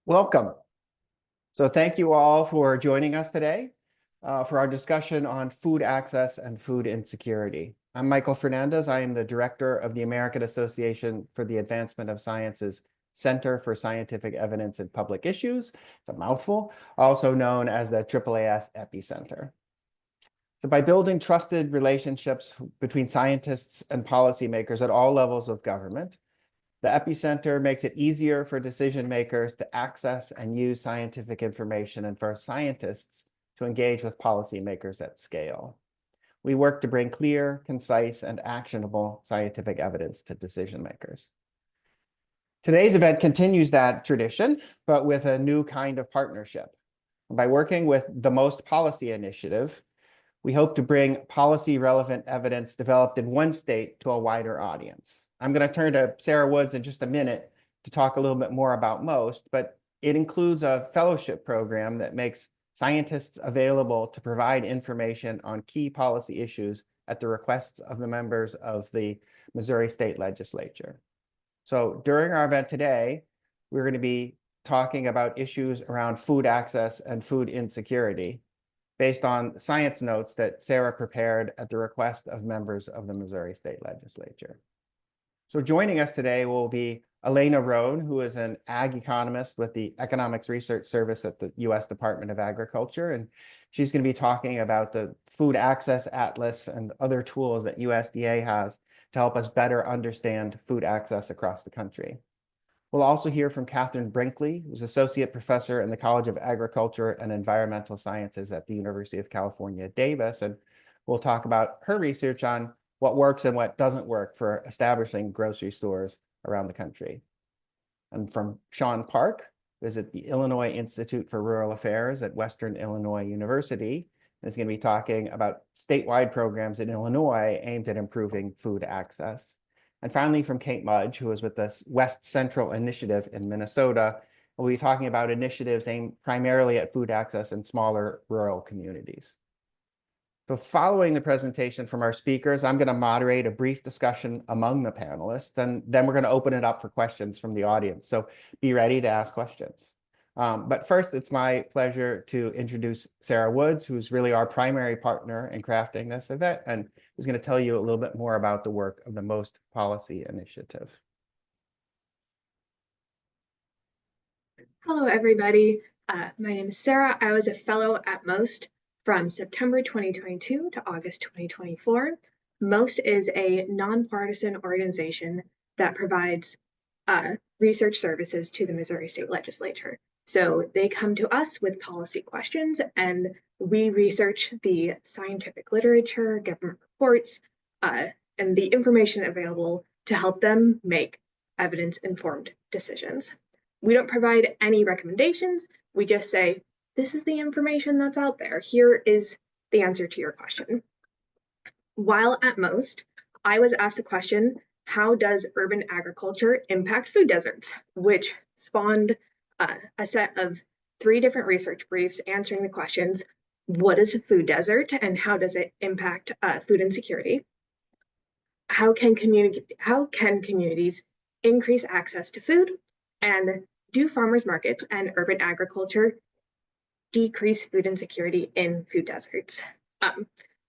Welcome. So thank you all for joining us today for our discussion on food access and food insecurity. I'm Michael Fernandez. I am the director of the American Association for the Advancement of Science's Center for Scientific Evidence and Public Issues. It's a mouthful, also known as the AAAS EPI Center. So by building trusted relationships between scientists and policymakers at all levels of government, the epicenter makes it easier for decision makers to access and use scientific information and for scientists to engage with policymakers at scale. We work to bring clear, concise, and actionable scientific evidence to decision makers. Today's event continues that tradition, but with a new kind of partnership. By working with the Most Policy Initiative, we hope to bring policy-relevant evidence developed in one state to a wider audience. I'm going to turn to Sarah Woods in just a minute to talk a little bit more about MOST, but it includes a fellowship program that makes scientists available to provide information on key policy issues at the requests of the members of the Missouri State Legislature. So during our event today, we're going to be talking about issues around food access and food insecurity, based on science notes that Sarah prepared at the request of members of the Missouri State Legislature. So joining us today will be Elena Rohn, who is an ag economist with the Economics Research Service at the U.S. Department of Agriculture. And she's going to be talking about the Food Access Atlas and other tools that USDA has to help us better understand food access across the country. We'll also hear from Catherine Brinkley, who's Associate Professor in the College of Agriculture and Environmental Sciences at the University of California, Davis. And we'll talk about her research on what works and what doesn't work for establishing grocery stores around the country. And from Sean Park, who's at the Illinois Institute for Rural Affairs at Western Illinois University, and is going to be talking about statewide programs in Illinois aimed at improving food access. And finally, from Kate Mudge, who is with the West Central Initiative in Minnesota, we'll be talking about initiatives aimed primarily at food access in smaller rural communities. So following the presentation from our speakers, I'm going to moderate a brief discussion among the panelists, and then we're going to open it up for questions from the audience. So be ready to ask questions. But first, it's my pleasure to introduce Sarah Woods, who's really our primary partner in crafting this event, and who's going to tell you a little bit more about the work of the MOST Policy Initiative. Hello, everybody. My name is Sarah. I was a fellow at MOST from September 2022 to August 2024. MOST is a nonpartisan organization that provides research services to the Missouri State Legislature. So they come to us with policy questions, and we research the scientific literature, government reports, and the information available to help them make evidence-informed decisions. We don't provide any recommendations. We just say, this is the information that's out there. Here is the answer to your question. While at MOST, I was asked the question, how does urban agriculture impact food deserts? Which spawned a set of 3 different research briefs answering the questions, what is a food desert and how does it impact food insecurity? How can communities increase access to food? And do farmers markets and urban agriculture decrease food insecurity in food deserts?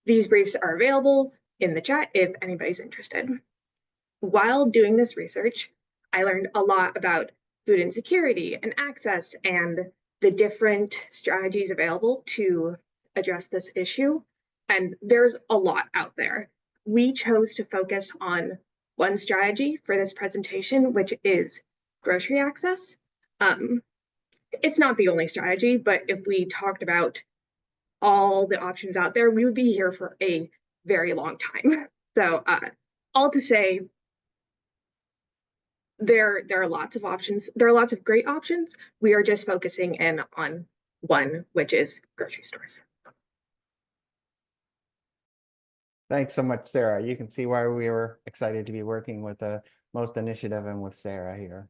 These briefs are available in the chat if anybody's interested. While doing this research, I learned a lot about food insecurity and access and the different strategies available to address this issue. And there's a lot out there. We chose to focus on one strategy for this presentation, which is grocery access. It's not the only strategy, but if we talked about all the options out there, we would be here for a very long time. So all to say, there are lots of options. There are lots of great options. We are just focusing in on one, which is grocery stores. Thanks so much, Sarah. You can see why we were excited to be working with the MOST Initiative and with Sarah here.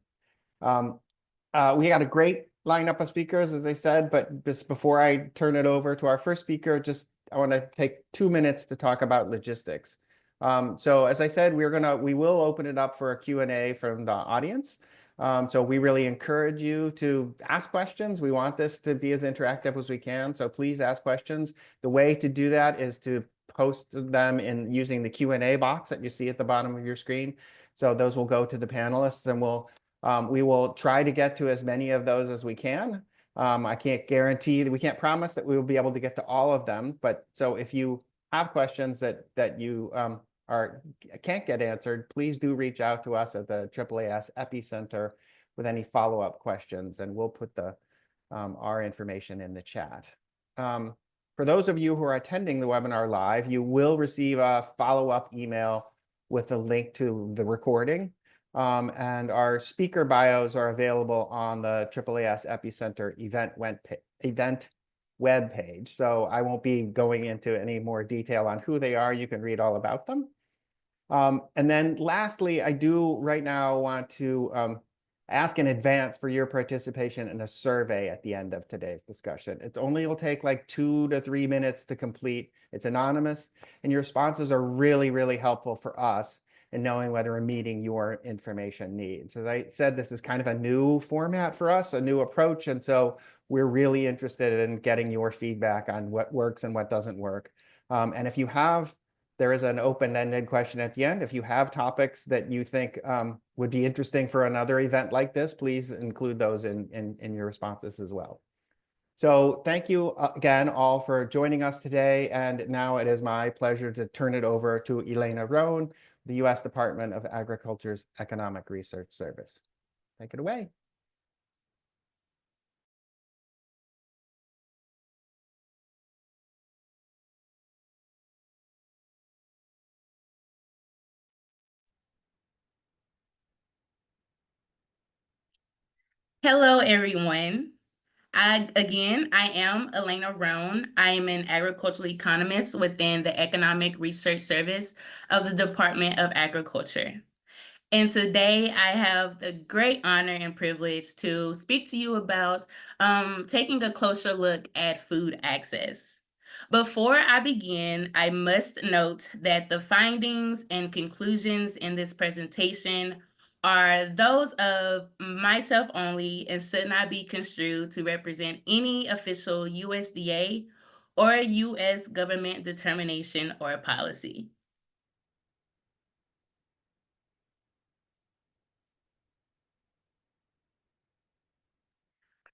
We got a great lineup of speakers, as I said, but just before I turn it over to our first speaker, I want to take 2 minutes to talk about logistics. So as I said, we will open it up for a Q&A from the audience. So we really encourage you to ask questions. We want this to be as interactive as we can, so please ask questions. The way to do that is to post them in using the Q&A box that you see at the bottom of your screen. So those will go to the panelists, and we will try to get to as many of those as we can. I can't guarantee that we can't promise that we will be able to get to all of them, but so if you have questions that you can't get answered, please do reach out to us at the AAAS EPI Center with any follow-up questions, and we'll put our information in the chat. For those of you who are attending the webinar live, you will receive a follow-up email with a link to the recording. And our speaker bios are available on the AAAS EPI Center event web page. So I won't be going into any more detail on who they are. You can read all about them. And then lastly, I do right now want to ask in advance for your participation in a survey at the end of today's discussion. Will take like 2 to 3 minutes to complete. It's anonymous, and your responses are really, really helpful for us in knowing whether we're meeting your information needs. As I said, this is kind of a new format for us, a new approach, and so we're really interested in getting your feedback on what works and what doesn't work. And if you have there is an open-ended question at the end. If you have topics that you think would be interesting for another event like this, please include those in your responses as well. So thank you again all for joining us today. And now it is my pleasure to turn it over to Elena Rohn, the U.S. Department of Agriculture's Economic Research Service. Take it away. Hello, everyone. I am Elena Rohn. I am an agricultural economist within the Economic Research Service of the Department of Agriculture. And today I have the great honor and privilege to speak to you about taking a closer look at food access. Before I begin, I must note that the findings and conclusions in this presentation are those of myself only and should not be construed to represent any official USDA or U.S. government determination or policy.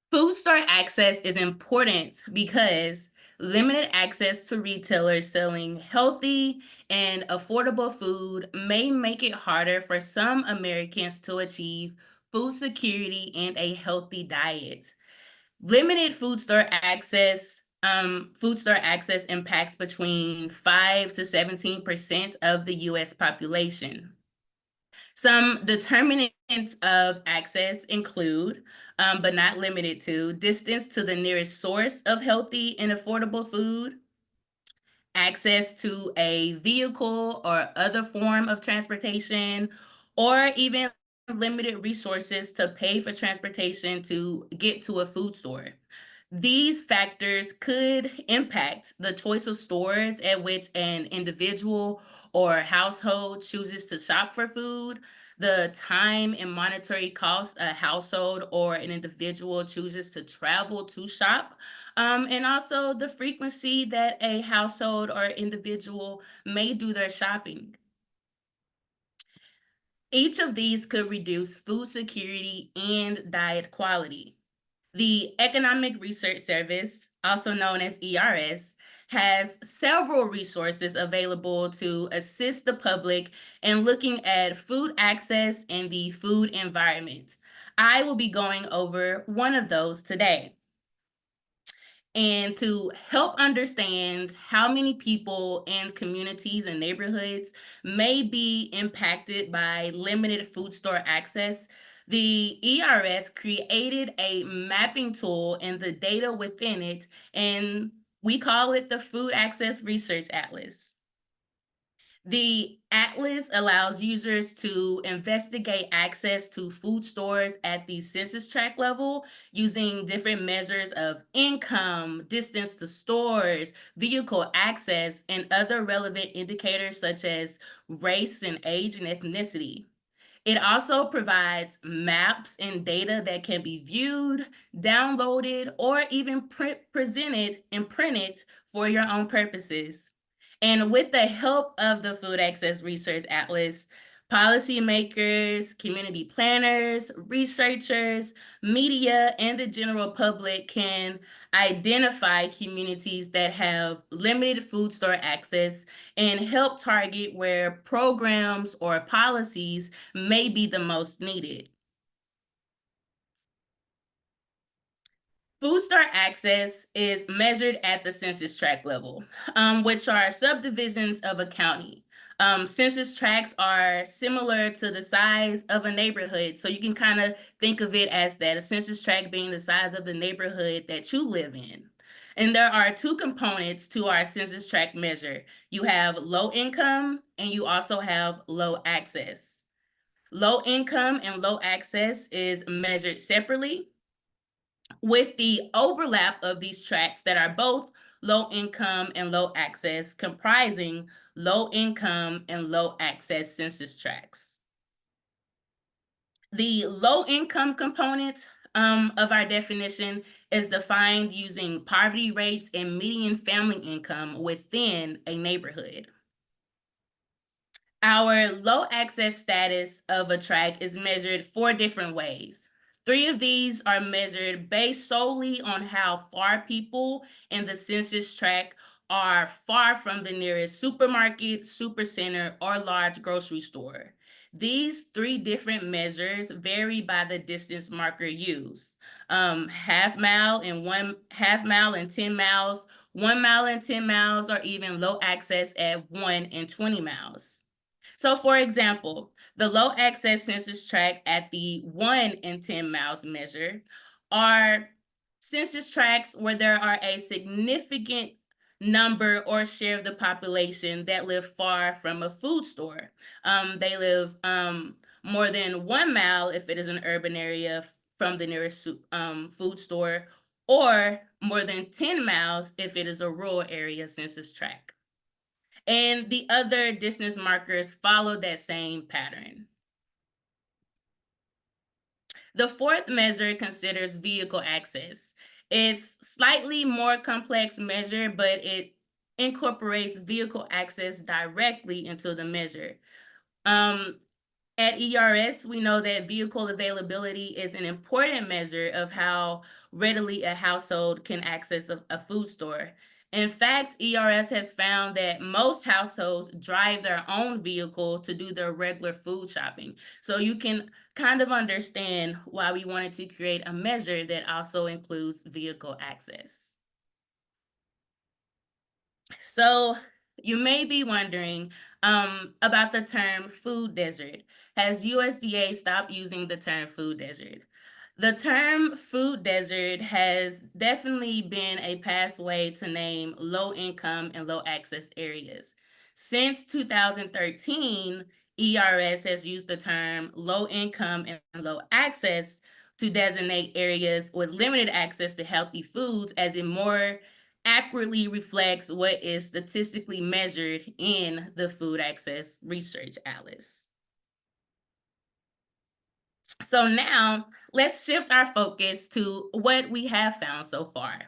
Food store access is important because limited access to retailers selling healthy and affordable food may make it harder for some Americans to achieve food security and a healthy diet. Limited food store access impacts between 5 to 17% of the U.S. population. Some determinants of access include, but not limited to, distance to the nearest source of healthy and affordable food, access to a vehicle or other form of transportation, or even limited resources to pay for transportation to get to a food store. These factors could impact the choice of stores at which an individual or household chooses to shop for food, the time and monetary cost a household or an individual chooses to travel to shop, and also the frequency that a household or individual may do their shopping. Each of these could reduce food security and diet quality. The Economic Research Service, also known as ERS, has several resources available to assist the public in looking at food access and the food environment. I will be going over one of those today. And to help understand how many people and communities and neighborhoods may be impacted by limited food store access, the ERS created a mapping tool and the data within it, and we call it the Food Access Research Atlas. The Atlas allows users to investigate access to food stores at the census tract level using different measures of income, distance to stores, vehicle access, and other relevant indicators such as race and age and ethnicity. It also provides maps and data that can be viewed, downloaded, or even presented and printed for your own purposes. And with the help of the Food Access Research Atlas, policymakers, community planners, researchers, media, and the general public can identify communities that have limited food store access and help target where programs or policies may be the most needed. Food store access is measured at the census tract level, which are subdivisions of a county. Census tracts are similar to the size of a neighborhood, so you can kind of think of it as that, a census tract being the size of the neighborhood that you live in. And there are two components to our census tract measure. You have low income and you also have low access. Low income and low access is measured separately, with the overlap of these tracts that are both low income and low access comprising low income and low access census tracts. The low income component of our definition is defined using poverty rates and median family income within a neighborhood. Our low access status of a tract is measured 4 different ways. 3 of these are measured based solely on how far people in the census tract are far from the nearest supermarket, supercenter, or large grocery store. These 3 different measures vary by the distance marker used. Half mile and 10 miles, 1 mile and 10 miles, or even low access at 1 and 20 miles. So for example, the low access census tract at the 1 and 10 miles measure are census tracts where there are a significant number or share of the population that live far from a food store. They live more than 1 mile if it is an urban area from the nearest food store, or more than 10 miles if it is a rural area census tract. And the other distance markers follow that same pattern. The 4th measure considers vehicle access. It's slightly more complex measure, but it incorporates vehicle access directly into the measure. At ERS, we know that vehicle availability is an important measure of how readily a household can access a food store. In fact, ERS has found that most households drive their own vehicle to do their regular food shopping. So you can kind of understand why we wanted to create a measure that also includes vehicle access. So you may be wondering about the term food desert. Has USDA stopped using the term food desert? The term food desert has definitely been a past way to name low income and low access areas. Since 2013, ERS has used the term low income and low access to designate areas with limited access to healthy foods, as it more accurately reflects what is statistically measured in the Food Access Research Atlas. So now let's shift our focus to what we have found so far.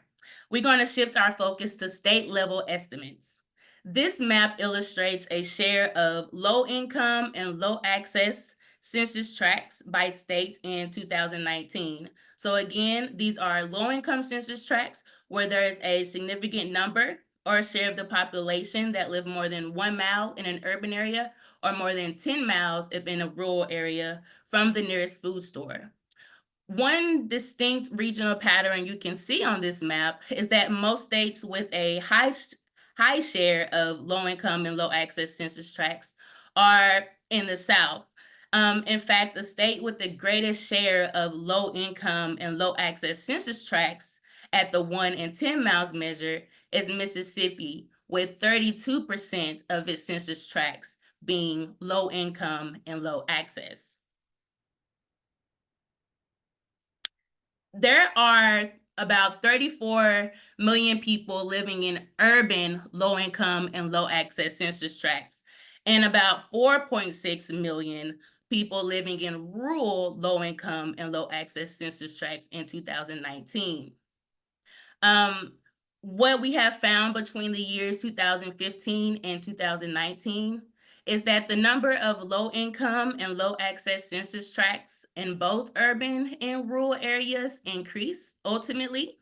We're going to shift our focus to state level estimates. This map illustrates a share of low income and low access census tracts by state in 2019. So again, these are low income census tracts where there is a significant number or share of the population that live more than 1 mile in an urban area, or more than 10 miles if in a rural area from the nearest food store. One distinct regional pattern you can see on this map is that most states with a high share of low income and low access census tracts are in the South. In fact, the state with the greatest share of low income and low access census tracts at the 1 and 10 miles measure is Mississippi, with 32% of its census tracts being low income and low access. There are about 34 million people living in urban low income and low access census tracts, and about 4.6 million people living in rural, low income, and low access census tracts in 2019. What we have found between the years 2015 and 2019 is that the number of low income and low access census tracts in both urban and rural areas increased ultimately.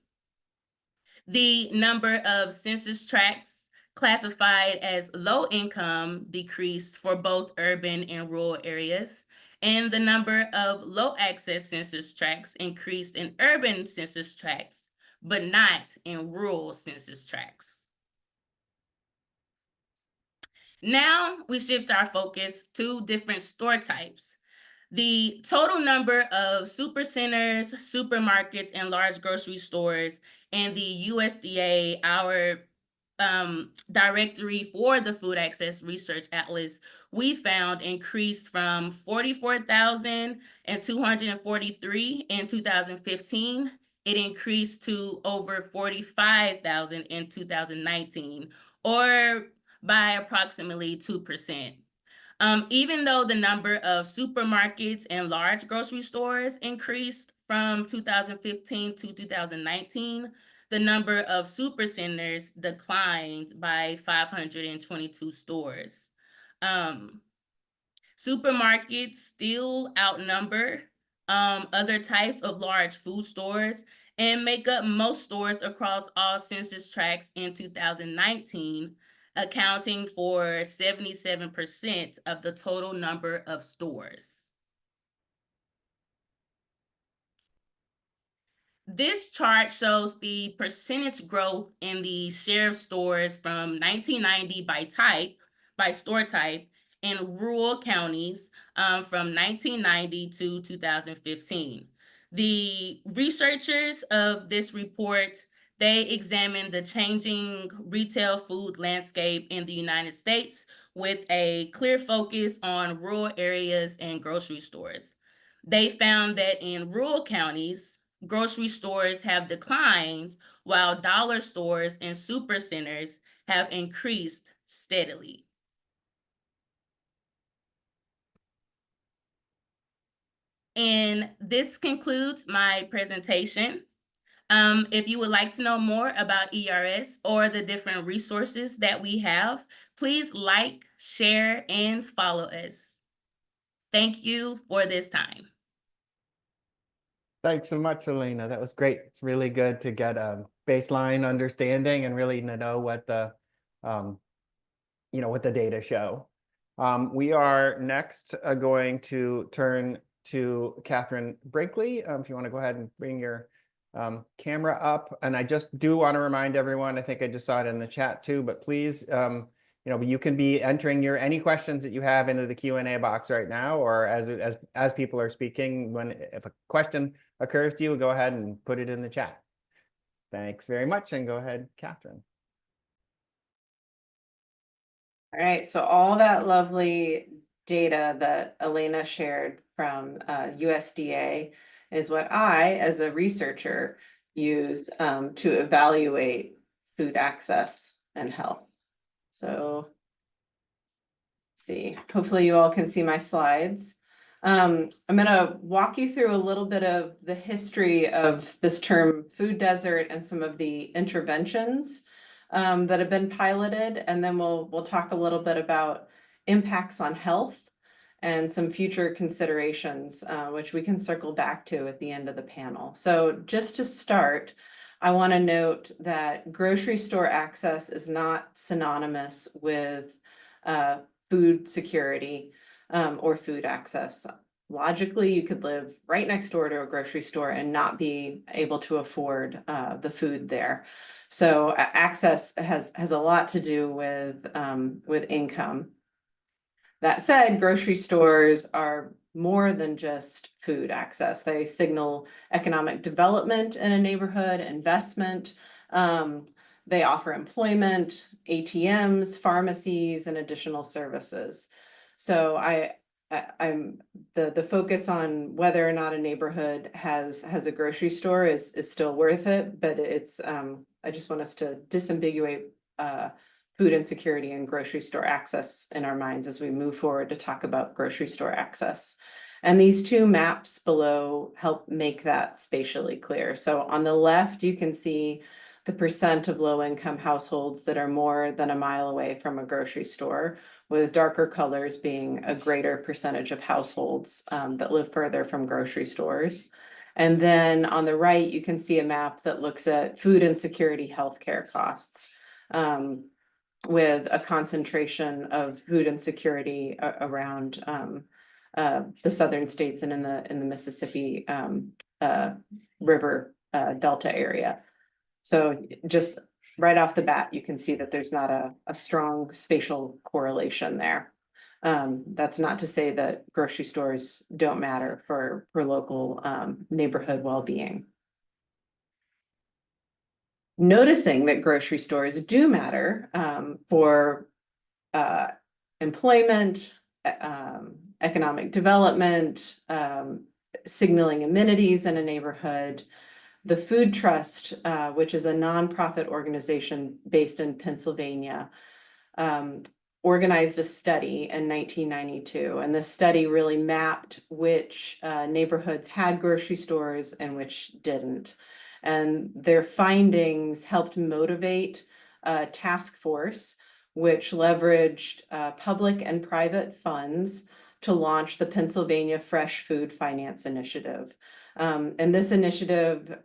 The number of census tracts classified as low income decreased for both urban and rural areas, and the number of low access census tracts increased in urban census tracts, but not in rural census tracts. Now we shift our focus to different store types. The total number of supercenters, supermarkets, and large grocery stores in the USDA, our directory for the Food Access Research Atlas, we found increased from 44,243 in 2015. It increased to over 45,000 in 2019, or by approximately 2%. Even though the number of supermarkets and large grocery stores increased from 2015 to 2019, the number of supercenters declined by 522 stores. Supermarkets still outnumber other types of large food stores and make up most stores across all census tracts in 2019, accounting for 77% of the total number of stores. This chart shows the percentage growth in the share of stores from 1990 by store type, in rural counties from 1990 to 2015. The researchers of this report, they examined the changing retail food landscape in the United States with a clear focus on rural areas and grocery stores. They found that in rural counties, grocery stores have declined while dollar stores and supercenters have increased steadily. And this concludes my presentation. If you would like to know more about ERS or the different resources that we have, please like, share, and follow us. Thank you for this time. Thanks so much, Elena. That was great. It's really good to get a baseline understanding and really to know what the, what the data show. We are next going to turn to Catherine Brinkley. If you want to go ahead and bring your camera up. And I just do want to remind everyone, I think I just saw it in the chat too, but please, you can be entering any questions that you have into the Q&A box right now, or as people are speaking, if a question occurs to you, go ahead and put it in the chat. Thanks very much, and go ahead, Catherine. All right, so all that lovely data that Elena shared from USDA is what I, as a researcher, use to evaluate food access and health. So, let's see, hopefully you all can see my slides. I'm going to walk you through a little bit of the history of this term food desert and some of the interventions that have been piloted, and then we'll talk a little bit about impacts on health and some future considerations, which we can circle back to at the end of the panel. So just to start, I want to note that grocery store access is not synonymous with food security or food access. Logically, you could live right next door to a grocery store and not be able to afford the food there. So access has a lot to do with income. That said, grocery stores are more than just food access. They signal economic development in a neighborhood, investment. They offer employment, ATMs, pharmacies, and additional services. So I'm the focus on whether or not a neighborhood has a grocery store is still worth it, but it's I just want us to disambiguate food insecurity and grocery store access in our minds as we move forward to talk about grocery store access. And these two maps below help make that spatially clear. So on the left, you can see the percent of low-income households that are more than a mile away from a grocery store, with darker colors being a greater percentage of households that live further from grocery stores. And then on the right, you can see a map that looks at food insecurity healthcare costs, with a concentration of food insecurity around the southern states and in the Mississippi River Delta area. So just right off the bat, you can see that there's not a strong spatial correlation there. That's not to say that grocery stores don't matter for local neighborhood well-being. Noticing that grocery stores do matter for employment, economic development, signaling amenities in a neighborhood, the Food Trust, which is a nonprofit organization based in Pennsylvania, organized a study in 1992. And this study really mapped which neighborhoods had grocery stores and which didn't. And their findings helped motivate a task force, which leveraged public and private funds to launch the Pennsylvania Fresh Food Finance Initiative. And this initiative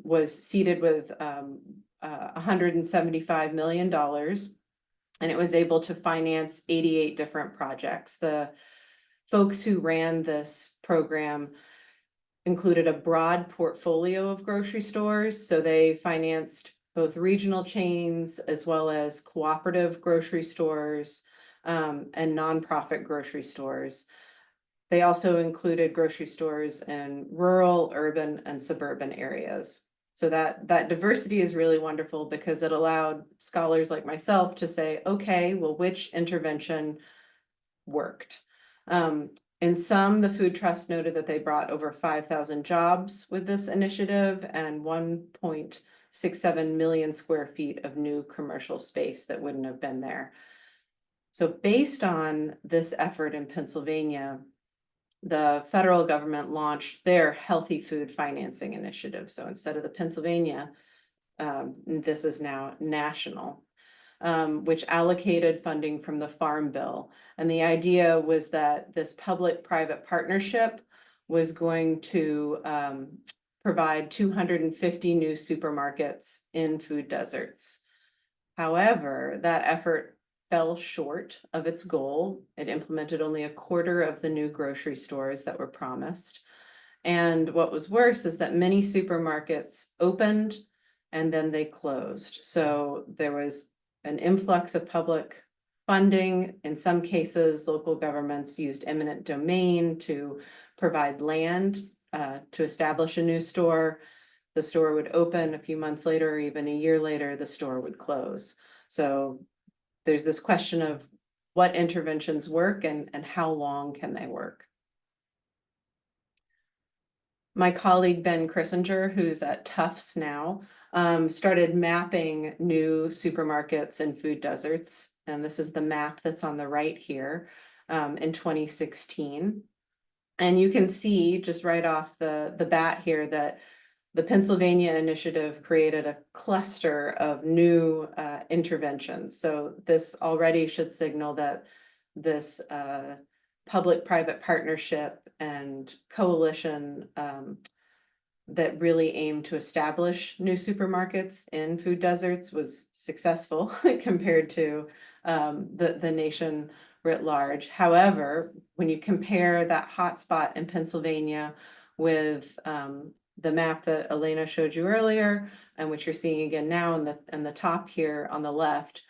was seeded with $175 million, and it was able to finance 88 different projects. The folks who ran this program included a broad portfolio of grocery stores. So they financed both regional chains as well as cooperative grocery stores and nonprofit grocery stores. They also included grocery stores in rural, urban, and suburban areas. So that diversity is really wonderful because it allowed scholars like myself to say, okay, well, which intervention worked? In some, the Food Trust noted that they brought over 5,000 jobs with this initiative and 1.67 million square feet of new commercial space that wouldn't have been there. So based on this effort in Pennsylvania, the federal government launched their Healthy Food Financing Initiative. So instead of the Pennsylvania, this is now national, which allocated funding from the Farm Bill. And the idea was that this public-private partnership was going to provide 250 new supermarkets in food deserts. However, that effort fell short of its goal. It implemented only a quarter of the new grocery stores that were promised. And what was worse is that many supermarkets opened and then they closed. So there was an influx of public funding. In some cases, local governments used eminent domain to provide land to establish a new store. The store would open a few months later, or even a year later, the store would close. So there's this question of what interventions work and how long can they work. My colleague, Ben Krissinger, who's at Tufts now, started mapping new supermarkets and food deserts. And this is the map that's on the right here in 2016. And you can see just right off the bat here that the Pennsylvania initiative created a cluster of new interventions. So this already should signal that this public-private partnership and coalition that really aimed to establish new supermarkets in food deserts was successful compared to the nation writ large. However, when you compare that hotspot in Pennsylvania with the map that Elena showed you earlier, and which you're seeing again now in the top here on the left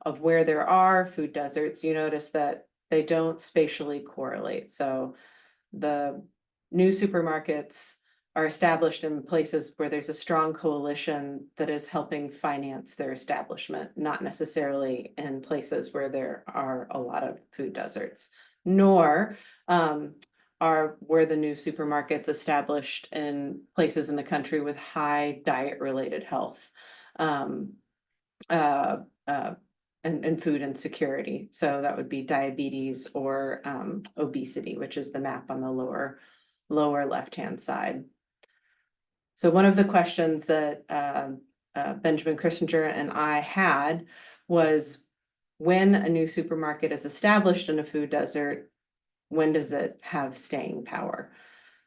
of where there are food deserts, you notice that they don't spatially correlate. So the new supermarkets are established in places where there's a strong coalition that is helping finance their establishment, not necessarily in places where there are a lot of food deserts, nor are where the new supermarkets established in places in the country with high diet-related health and food insecurity. So that would be diabetes or obesity, which is the map on the lower left-hand side. So one of the questions that Benjamin Christinger and I had was, when a new supermarket is established in a food desert, when does it have staying power?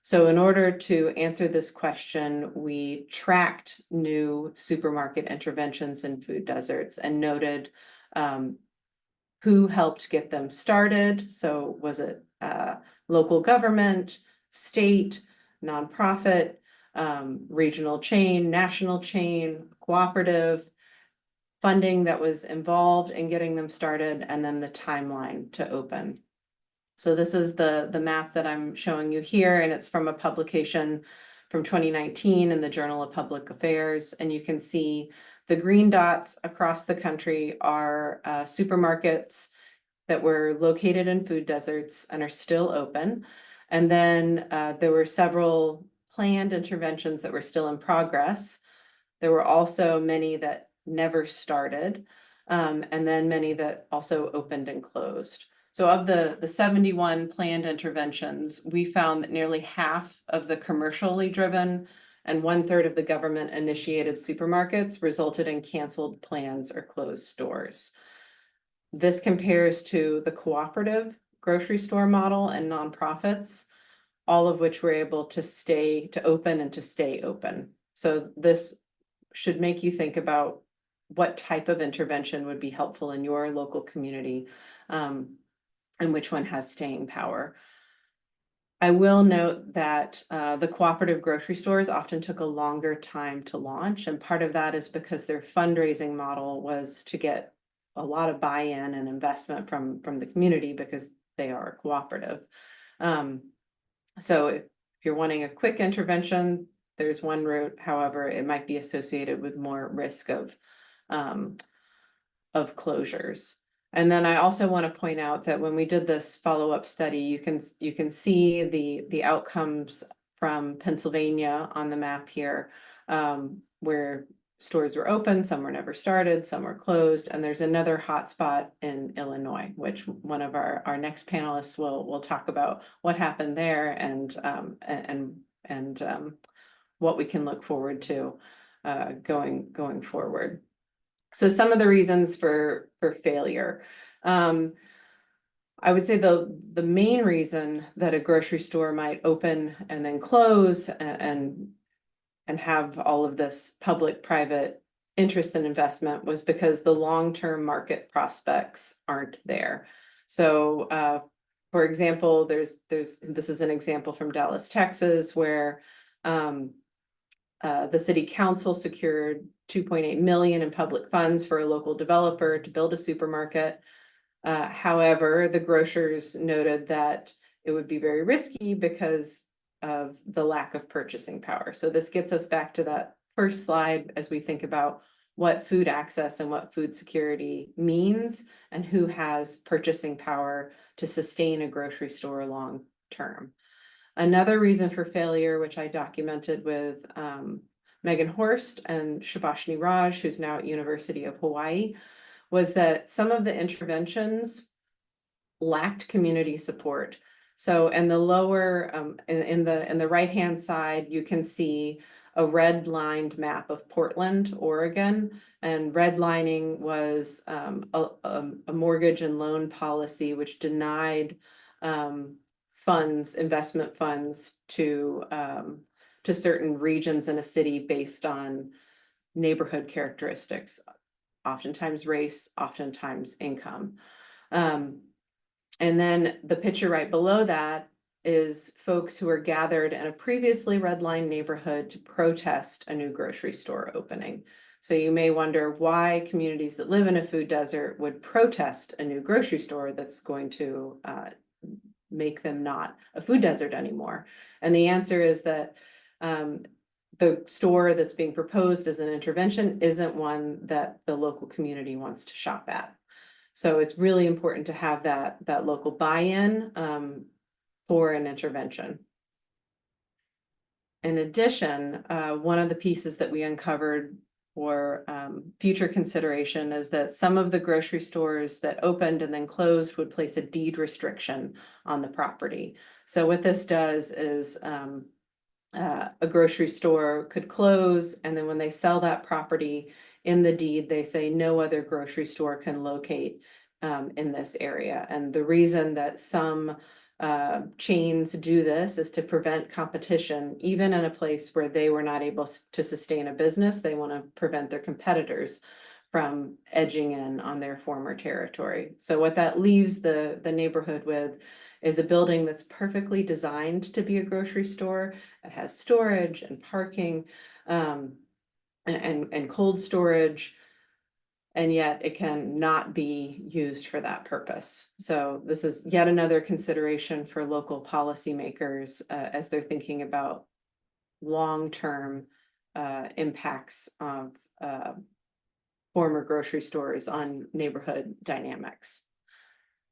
So in order to answer this question, we tracked new supermarket interventions in food deserts and noted who helped get them started. So was it local government, state, nonprofit, regional chain, national chain, cooperative, funding that was involved in getting them started, and then the timeline to open. So this is the map that I'm showing you here, and it's from a publication from 2019 in the Journal of Public Affairs. And you can see the green dots across the country are supermarkets that were located in food deserts and are still open. And then there were several planned interventions that were still in progress. There were also many that never started, and then many that also opened and closed. So of the 71 planned interventions, we found that nearly half of the commercially driven and 1/3 of the government initiated supermarkets resulted in canceled plans or closed stores. This compares to the cooperative grocery store model and nonprofits, all of which were able to open and to stay open. So this should make you think about what type of intervention would be helpful in your local community, and which one has staying power. I will note that the cooperative grocery stores often took a longer time to launch, and part of that is because their fundraising model was to get a lot of buy-in and investment from the community because they are a cooperative. So if you're wanting a quick intervention, there's one route. However, it might be associated with more risk of closures. And then I also want to point out that when we did this follow-up study, you can see the outcomes from Pennsylvania on the map here, where stores were open, some were never started, some were closed, and there's another hotspot in Illinois, which one of our next panelists will talk about what happened there and what we can look forward to going forward. So some of the reasons for failure. I would say the main reason that a grocery store might open and then close and have all of this public-private interest and investment was because the long-term market prospects aren't there. So for example, this is an example from Dallas, Texas, where the city council secured $2.8 million in public funds for a local developer to build a supermarket. However, the grocers noted that it would be very risky because of the lack of purchasing power. So this gets us back to that first slide as we think about what food access and what food security means and who has purchasing power to sustain a grocery store long term. Another reason for failure, which I documented with Megan Horst and Shabashni Raj, who's now at University of Hawaii, was that some of the interventions lacked community support. So in the lower, in the right-hand side, you can see a red-lined map of Portland, Oregon, and redlining was a mortgage and loan policy which denied investment funds to certain regions in a city based on neighborhood characteristics, oftentimes race, oftentimes income. And then the picture right below that is folks who are gathered in a previously redlined neighborhood to protest a new grocery store opening. So you may wonder why communities that live in a food desert would protest a new grocery store that's going to make them not a food desert anymore. And the answer is that the store that's being proposed as an intervention isn't one that the local community wants to shop at. So it's really important to have that local buy-in for an intervention. In addition, one of the pieces that we uncovered for future consideration is that some of the grocery stores that opened and then closed would place a deed restriction on the property. So what this does is a grocery store could close, and then when they sell that property in the deed, they say no other grocery store can locate in this area. And the reason that some chains do this is to prevent competition, even in a place where they were not able to sustain a business. They want to prevent their competitors from edging in on their former territory. So what that leaves the neighborhood with is a building that's perfectly designed to be a grocery store. It has storage and parking and cold storage, and yet it can not be used for that purpose. So this is yet another consideration for local policymakers as they're thinking about long-term impacts of former grocery stores on neighborhood dynamics.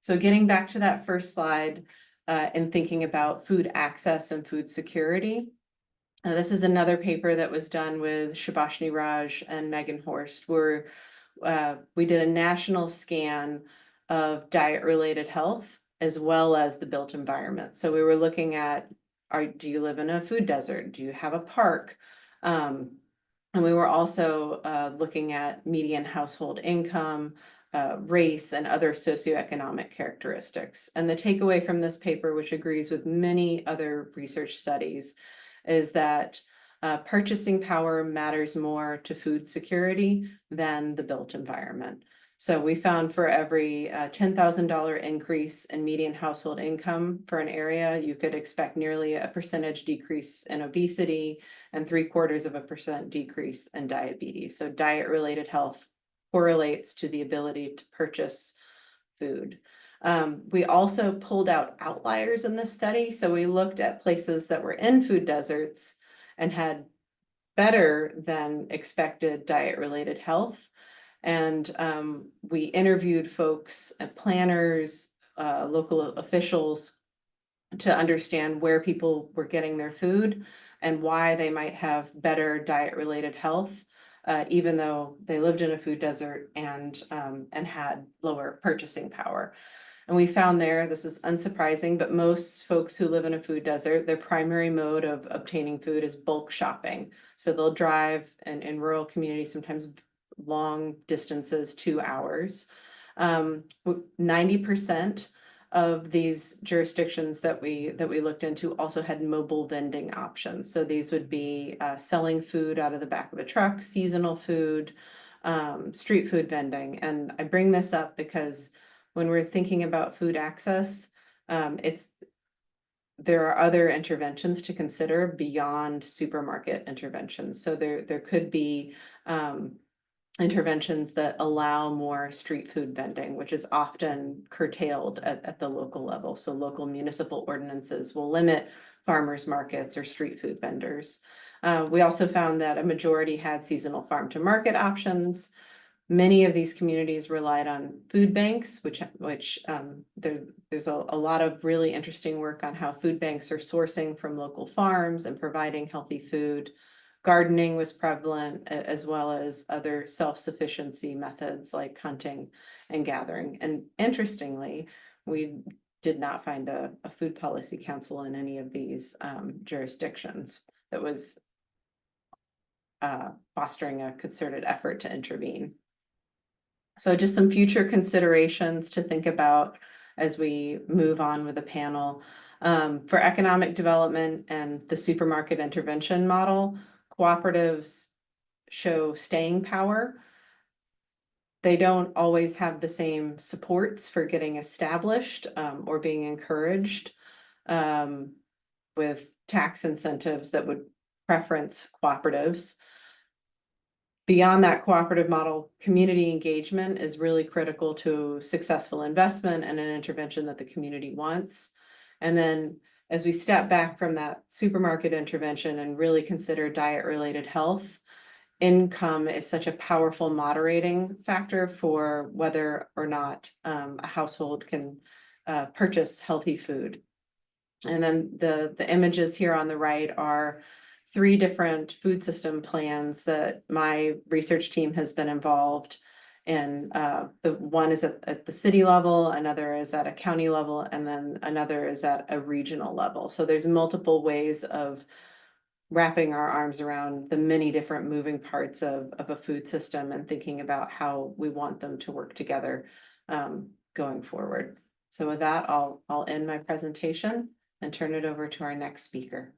So getting back to that first slide and thinking about food access and food security. This is another paper that was done with Shabashni Raj and Megan Horst, where we did a national scan of diet-related health as well as the built environment. So we were looking at, do you live in a food desert? Do you have a park? And we were also looking at median household income, race, and other socioeconomic characteristics. And the takeaway from this paper, which agrees with many other research studies, is that purchasing power matters more to food security than the built environment. So we found for every $10,000 increase in median household income for an area, you could expect nearly a percentage decrease in obesity and 0.75% decrease in diabetes. So diet-related health correlates to the ability to purchase food. We also pulled out outliers in this study. So we looked at places that were in food deserts and had better than expected diet-related health. And we interviewed folks, planners, local officials to understand where people were getting their food and why they might have better diet-related health, even though they lived in a food desert and had lower purchasing power. And we found there, this is unsurprising, but most folks who live in a food desert, their primary mode of obtaining food is bulk shopping. So they'll drive in rural communities, sometimes long distances, 2 hours. 90% of these jurisdictions that we looked into also had mobile vending options. So these would be selling food out of the back of a truck, seasonal food, street food vending. And I bring this up because when we're thinking about food access, there are other interventions to consider beyond supermarket interventions. So there could be interventions that allow more street food vending, which is often curtailed at the local level. So local municipal ordinances will limit farmers markets or street food vendors. We also found that a majority had seasonal farm to market options. Many of these communities relied on food banks, which there's a lot of really interesting work on how food banks are sourcing from local farms and providing healthy food. Gardening was prevalent, as well as other self-sufficiency methods like hunting and gathering. And interestingly, we did not find a food policy council in any of these jurisdictions that was fostering a concerted effort to intervene. So just some future considerations to think about as we move on with the panel. For economic development and the supermarket intervention model, cooperatives show staying power. They don't always have the same supports for getting established or being encouraged with tax incentives that would preference cooperatives. Beyond that cooperative model, community engagement is really critical to successful investment and an intervention that the community wants. And then as we step back from that supermarket intervention and really consider diet-related health, income is such a powerful moderating factor for whether or not a household can purchase healthy food. And then the images here on the right are 3 different food system plans that my research team has been involved in. The one is at the city level, another is at a county level, and then another is at a regional level. So there's multiple ways of wrapping our arms around the many different moving parts of a food system and thinking about how we want them to work together going forward. So with that, I'll end my presentation and turn it over to our next speaker.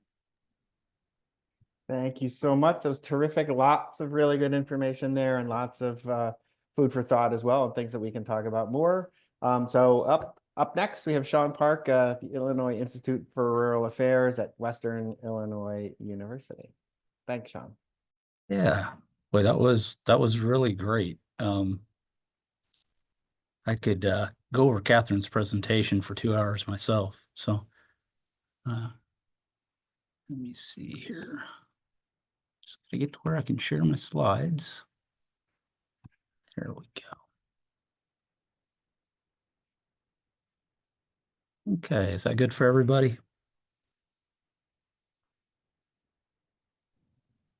Thank you so much. That was terrific. Lots of really good information there and lots of food for thought as well, and things that we can talk about more. So up next, we have Sean Park, the Illinois Institute for Rural Affairs at Western Illinois University. Thanks, Sean. Yeah, boy, that was really great. I could go over Catherine's presentation for 2 hours myself. So let me see here. Just gotta get to where I can share my slides. There we go. Okay, is that good for everybody?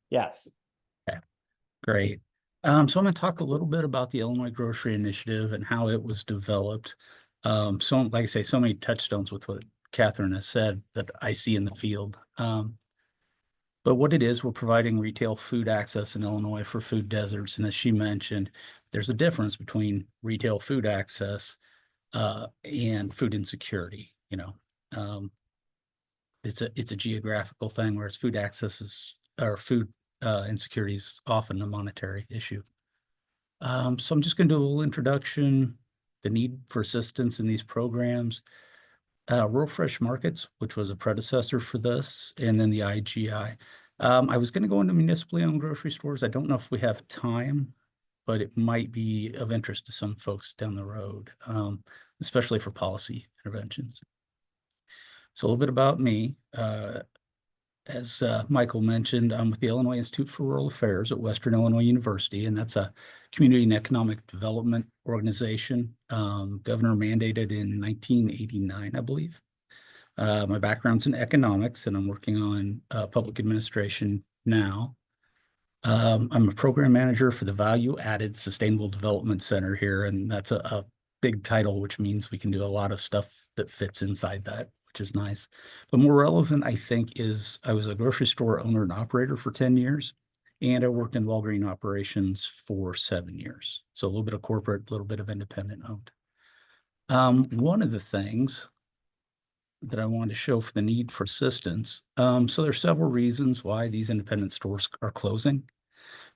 Yes. Okay, great. So I'm going to talk a little bit about the Illinois Grocery Initiative and how it was developed. So like I say, so many touchstones with what Catherine has said that I see in the field. But what it is, we're providing retail food access in Illinois for food deserts. And as she mentioned, there's a difference between retail food access and food insecurity. It's a geographical thing, whereas food access is, or food insecurity is often a monetary issue. So I'm just going to do a little introduction, the need for assistance in these programs, Rural Fresh Markets, which was a predecessor for this, and then the IGI. I was going to go into municipally owned grocery stores. I don't know if we have time, but it might be of interest to some folks down the road, especially for policy interventions. So a little bit about me. As Michael mentioned, I'm with the Illinois Institute for Rural Affairs at Western Illinois University, and that's a community and economic development organization, governor mandated in 1989, I believe. My background's in economics, and I'm working on public administration now. I'm a program manager for the Value Added Sustainable Development Center here, and that's a big title, which means we can do a lot of stuff that fits inside that, which is nice. But more relevant, I think, is I was a grocery store owner and operator for 10 years, and I worked in Walgreen operations for 7 years. So a little bit of corporate, a little bit of independent owned. One of the things that I wanted to show for the need for assistance. So there's several reasons why these independent stores are closing.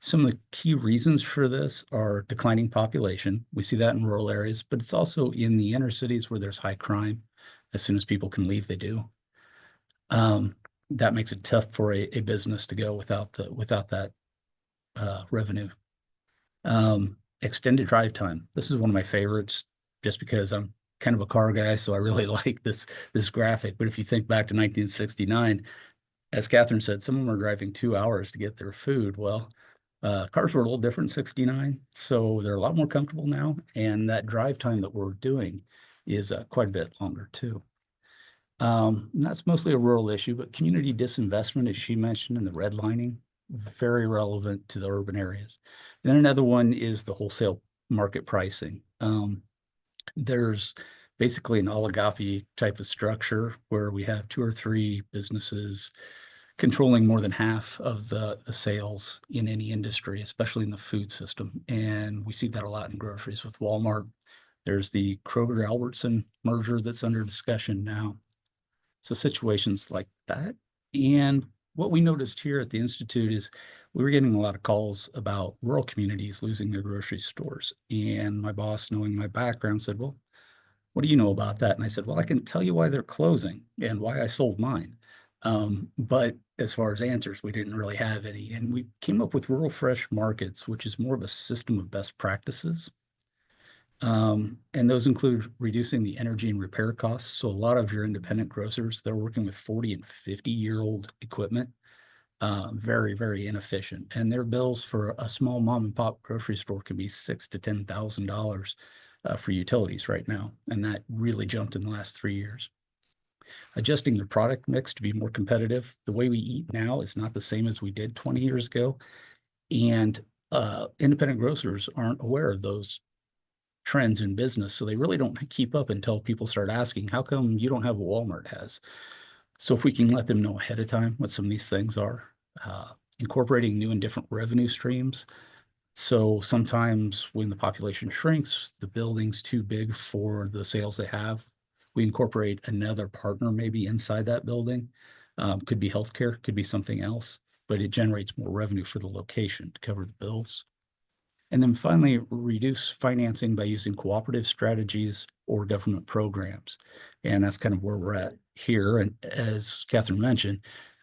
Some of the key reasons for this are declining population. We see that in rural areas, but it's also in the inner cities where there's high crime. As soon as people can leave, they do. That makes it tough for a business to go without that revenue. Extended drive time. This is one of my favorites, just because I'm kind of a car guy, so I really like this graphic. But if you think back to 1969, as Catherine said, some of them are driving 2 hours to get their food. Well, cars were a little different in 69, so they're a lot more comfortable now, and that drive time that we're doing is quite a bit longer too. And that's mostly a rural issue, but community disinvestment, as she mentioned, and the redlining, very relevant to the urban areas. And then another one is the wholesale market pricing. There's basically an oligopoly type of structure where we have 2 or 3 businesses controlling more than half of the sales in any industry, especially in the food system. And we see that a lot in groceries with Walmart. There's the Kroger-Albertson merger that's under discussion now. So situations like that. And what we noticed here at the Institute is we were getting a lot of calls about rural communities losing their grocery stores. And my boss, knowing my background, said, well, what do you know about that? And I said, well, I can tell you why they're closing and why I sold mine. But as far as answers, we didn't really have any. And we came up with Rural Fresh Markets, which is more of a system of best practices. And those include reducing the energy and repair costs. So a lot of your independent grocers, they're working with 40 and 50-year-old equipment, very, very inefficient. And their bills for a small mom and pop grocery store can be $6,000 to $10,000 for utilities right now. And that really jumped in the last 3 years. adjusting their product mix to be more competitive. The way we eat now is not the same as we did 20 years ago. And independent grocers aren't aware of those trends in business. So they really don't keep up until people start asking, how come you don't have what Walmart has? So if we can let them know ahead of time what some of these things are, incorporating new and different revenue streams. So sometimes when the population shrinks, the building's too big for the sales they have, we incorporate another partner maybe inside that building. Could be healthcare, could be something else, but it generates more revenue for the location to cover the bills. And then finally, reduce financing by using cooperative strategies or government programs. And that's kind of where we're at here. And as Catherine mentioned,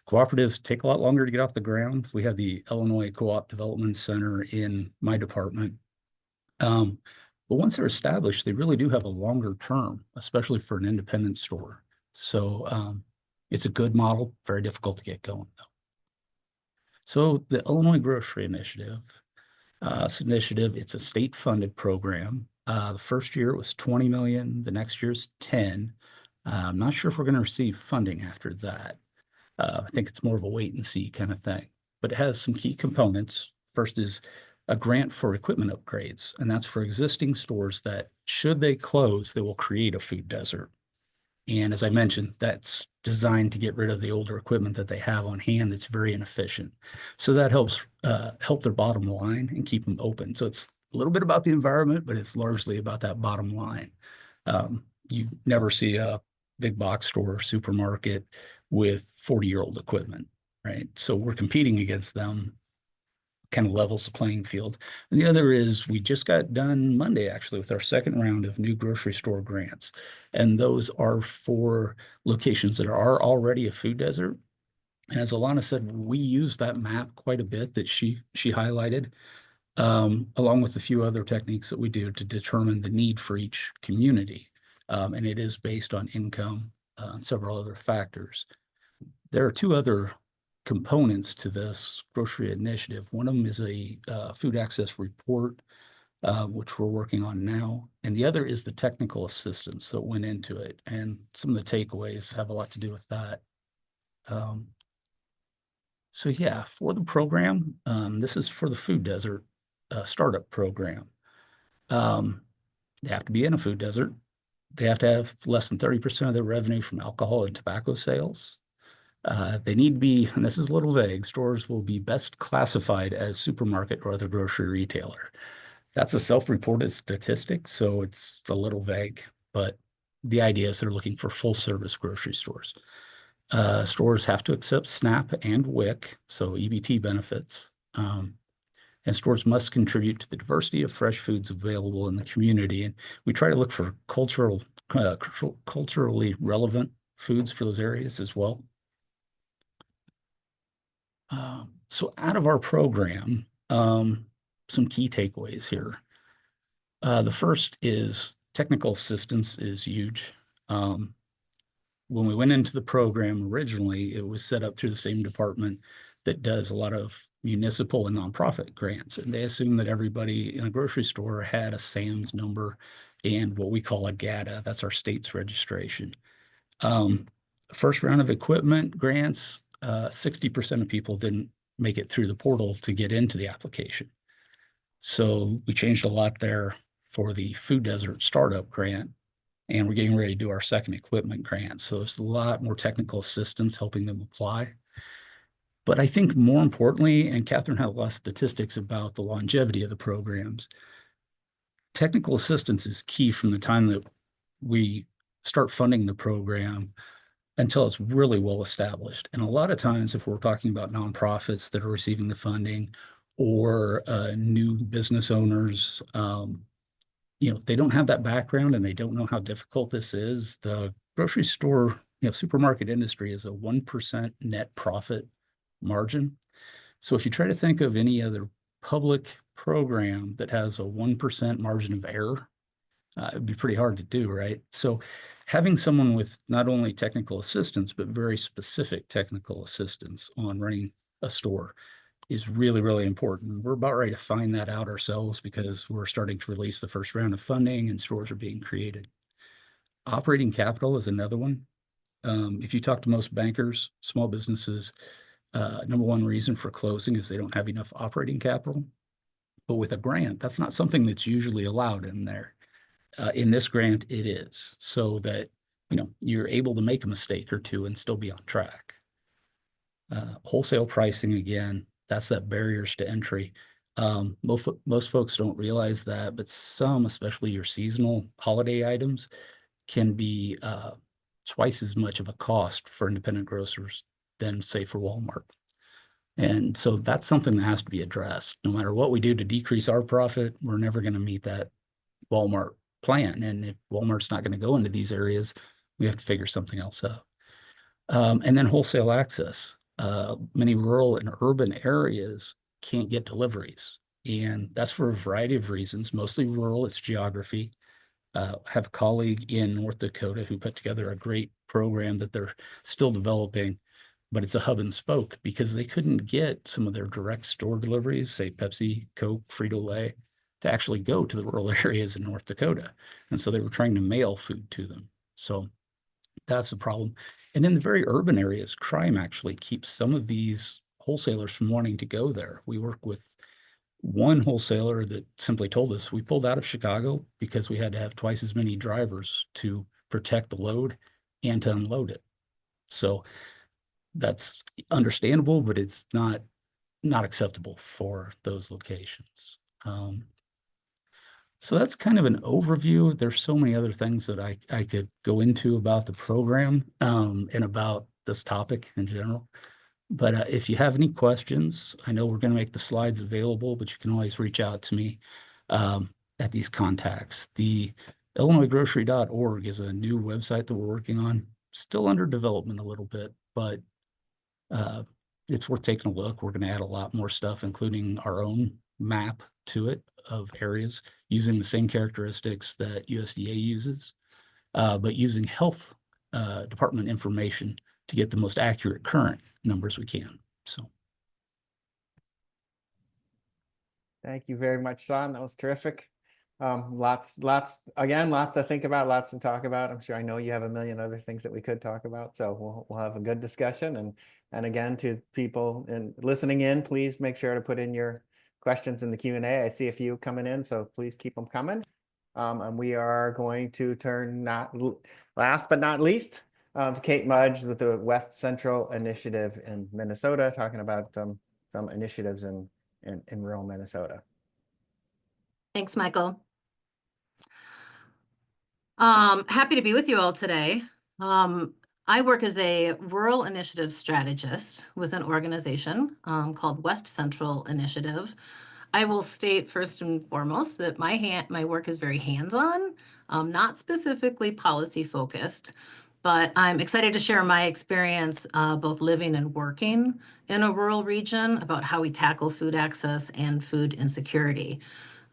cooperatives take a lot longer to get off the ground. We have the Illinois Co-op Development Center in my department. But once they're established, they really do have a longer term, especially for an independent store. So it's a good model, very difficult to get going though. So the Illinois Grocery Initiative, it's a state-funded program. The first year it was 20 million, the next year's 10. I'm not sure if we're going to receive funding after that. I think it's more of a wait and see kind of thing, but it has some key components. First is a grant for equipment upgrades, and that's for existing stores that should they close, they will create a food desert. And as I mentioned, that's designed to get rid of the older equipment that they have on hand that's very inefficient. So that helps help their bottom line and keep them open. So it's a little bit about the environment, but it's largely about that bottom line. You never see a big box store or supermarket with 40-year-old equipment, right? So we're competing against them, kind of levels the playing field. And the other is we just got done Monday actually with our second round of new grocery store grants. And those are for locations that are already a food desert. And as Alana said, we use that map quite a bit that she highlighted, along with a few other techniques that we do to determine the need for each community. And it is based on income and several other factors. There are two other components to this grocery initiative. One of them is a food access report, which we're working on now. And the other is the technical assistance that went into it. And some of the takeaways have a lot to do with that. So yeah, for the program, this is for the food desert startup program. They have to be in a food desert. They have to have less than 30% of their revenue from alcohol and tobacco sales. They need to be, and this is a little vague, stores will be best classified as supermarket or other grocery retailer. That's a self-reported statistic, so it's a little vague, but the idea is they're looking for full service grocery stores. Stores have to accept SNAP and WIC, so EBT benefits. And stores must contribute to the diversity of fresh foods available in the community. And we try to look for culturally relevant foods for those areas as well. So out of our program, some key takeaways here. The first is technical assistance is huge. When we went into the program originally, it was set up through the same department that does a lot of municipal and nonprofit grants. And they assumed that everybody in a grocery store had a SAMS number and what we call a GATA. That's our state's registration. First round of equipment grants, 60% of people didn't make it through the portal to get into the application. So we changed a lot there for the food desert startup grant, and we're getting ready to do our second equipment grant. So there's a lot more technical assistance helping them apply. But I think more importantly, and Catherine had a lot of statistics about the longevity of the programs, technical assistance is key from the time that we start funding the program until it's really well established. And a lot of times, if we're talking about nonprofits that are receiving the funding or new business owners, if they don't have that background and they don't know how difficult this is, the grocery store, supermarket industry is a 1% net profit margin. So if you try to think of any other public program that has a 1% margin of error, it'd be pretty hard to do, right? So having someone with not only technical assistance, but very specific technical assistance on running a store is really, really important. We're about ready to find that out ourselves because we're starting to release the first round of funding and stores are being created. Operating capital is another one. If you talk to most bankers, small businesses, number one reason for closing is they don't have enough operating capital. But with a grant, that's not something that's usually allowed in there. In this grant, it is, so that you're able to make a mistake or two and still be on track. Wholesale pricing, again, that's that barriers to entry. Most folks don't realize that, but some, especially your seasonal holiday items, can be twice as much of a cost for independent grocers than, say, for Walmart. And so that's something that has to be addressed. No matter what we do to decrease our profit, we're never going to meet that Walmart plan. And if Walmart's not going to go into these areas, we have to figure something else out. And then wholesale access. Many rural and urban areas can't get deliveries. And that's for a variety of reasons, mostly rural, it's geography. I have a colleague in North Dakota who put together a great program that they're still developing, but it's a hub and spoke because they couldn't get some of their direct store deliveries, say Pepsi, Coke, Frito-Lay, to actually go to the rural areas in North Dakota. And so they were trying to mail food to them. So that's a problem. And in the very urban areas, crime actually keeps some of these wholesalers from wanting to go there. We work with one wholesaler that simply told us we pulled out of Chicago because we had to have twice as many drivers to protect the load and to unload it. So that's understandable, but it's not acceptable for those locations. So that's kind of an overview. There's so many other things that I could go into about the program and about this topic in general. But if you have any questions, I know we're going to make the slides available, but you can always reach out to me at these contacts. The IllinoisGrocery.org is a new website that we're working on, still under development a little bit, but it's worth taking a look. We're going to add a lot more stuff, including our own map to it of areas using the same characteristics that USDA uses, but using health department information to get the most accurate current numbers we can. So. Thank you very much, Sean. That was terrific. Lots to think about, lots to talk about. I'm sure I know you have a million other things that we could talk about. So we'll have a good discussion. And again, to people listening in, please make sure to put in your questions in the Q&A. I see a few coming in, so please keep them coming. And we are going to turn last but not least to Kate Mudge with the West Central Initiative in Minnesota, talking about some initiatives in rural Minnesota. Thanks, Michael. Happy to be with you all today. I work as a rural initiative strategist with an organization called West Central Initiative. I will state first and foremost that my work is very hands-on, not specifically policy focused, but I'm excited to share my experience both living and working in a rural region about how we tackle food access and food insecurity.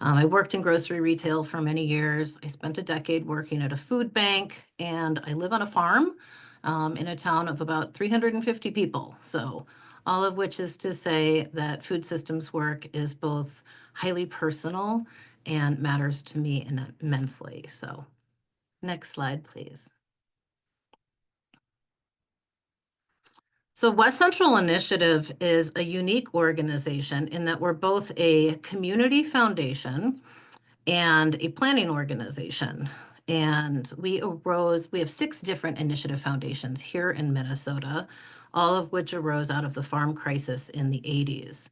I worked in grocery retail for many years. I spent a decade working at a food bank, and I live on a farm in a town of about 350 people. So all of which is to say that food systems work is both highly personal and matters to me immensely. So next slide, please. So West Central Initiative is a unique organization in that we're both a community foundation and a planning organization. And we have 6 different initiative foundations here in Minnesota, all of which arose out of the farm crisis in the 80s.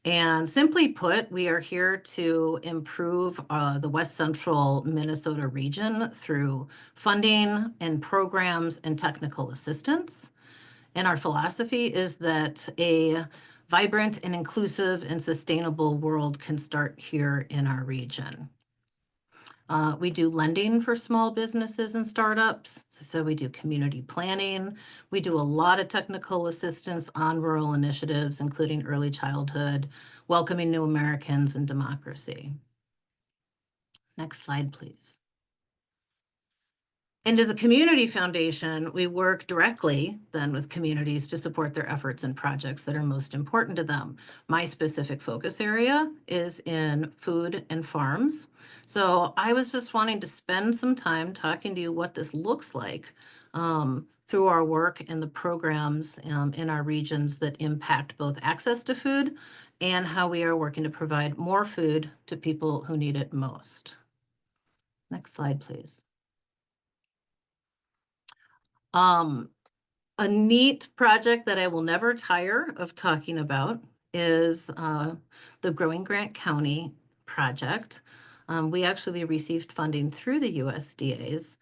And simply put, we are here to improve the West Central Minnesota region through funding and programs and technical assistance. And our philosophy is that a vibrant and inclusive and sustainable world can start here in our region. We do lending for small businesses and startups. So we do community planning. We do a lot of technical assistance on rural initiatives, including early childhood, welcoming new Americans, and democracy. Next slide, please. And as a community foundation, we work directly then with communities to support their efforts and projects that are most important to them. My specific focus area is in food and farms. So I was just wanting to spend some time talking to you what this looks like through our work and the programs in our regions that impact both access to food and how we are working to provide more food to people who need it most. Next slide, please. A neat project that I will never tire of talking about is the Growing Grant County project. We actually received funding through the USDA's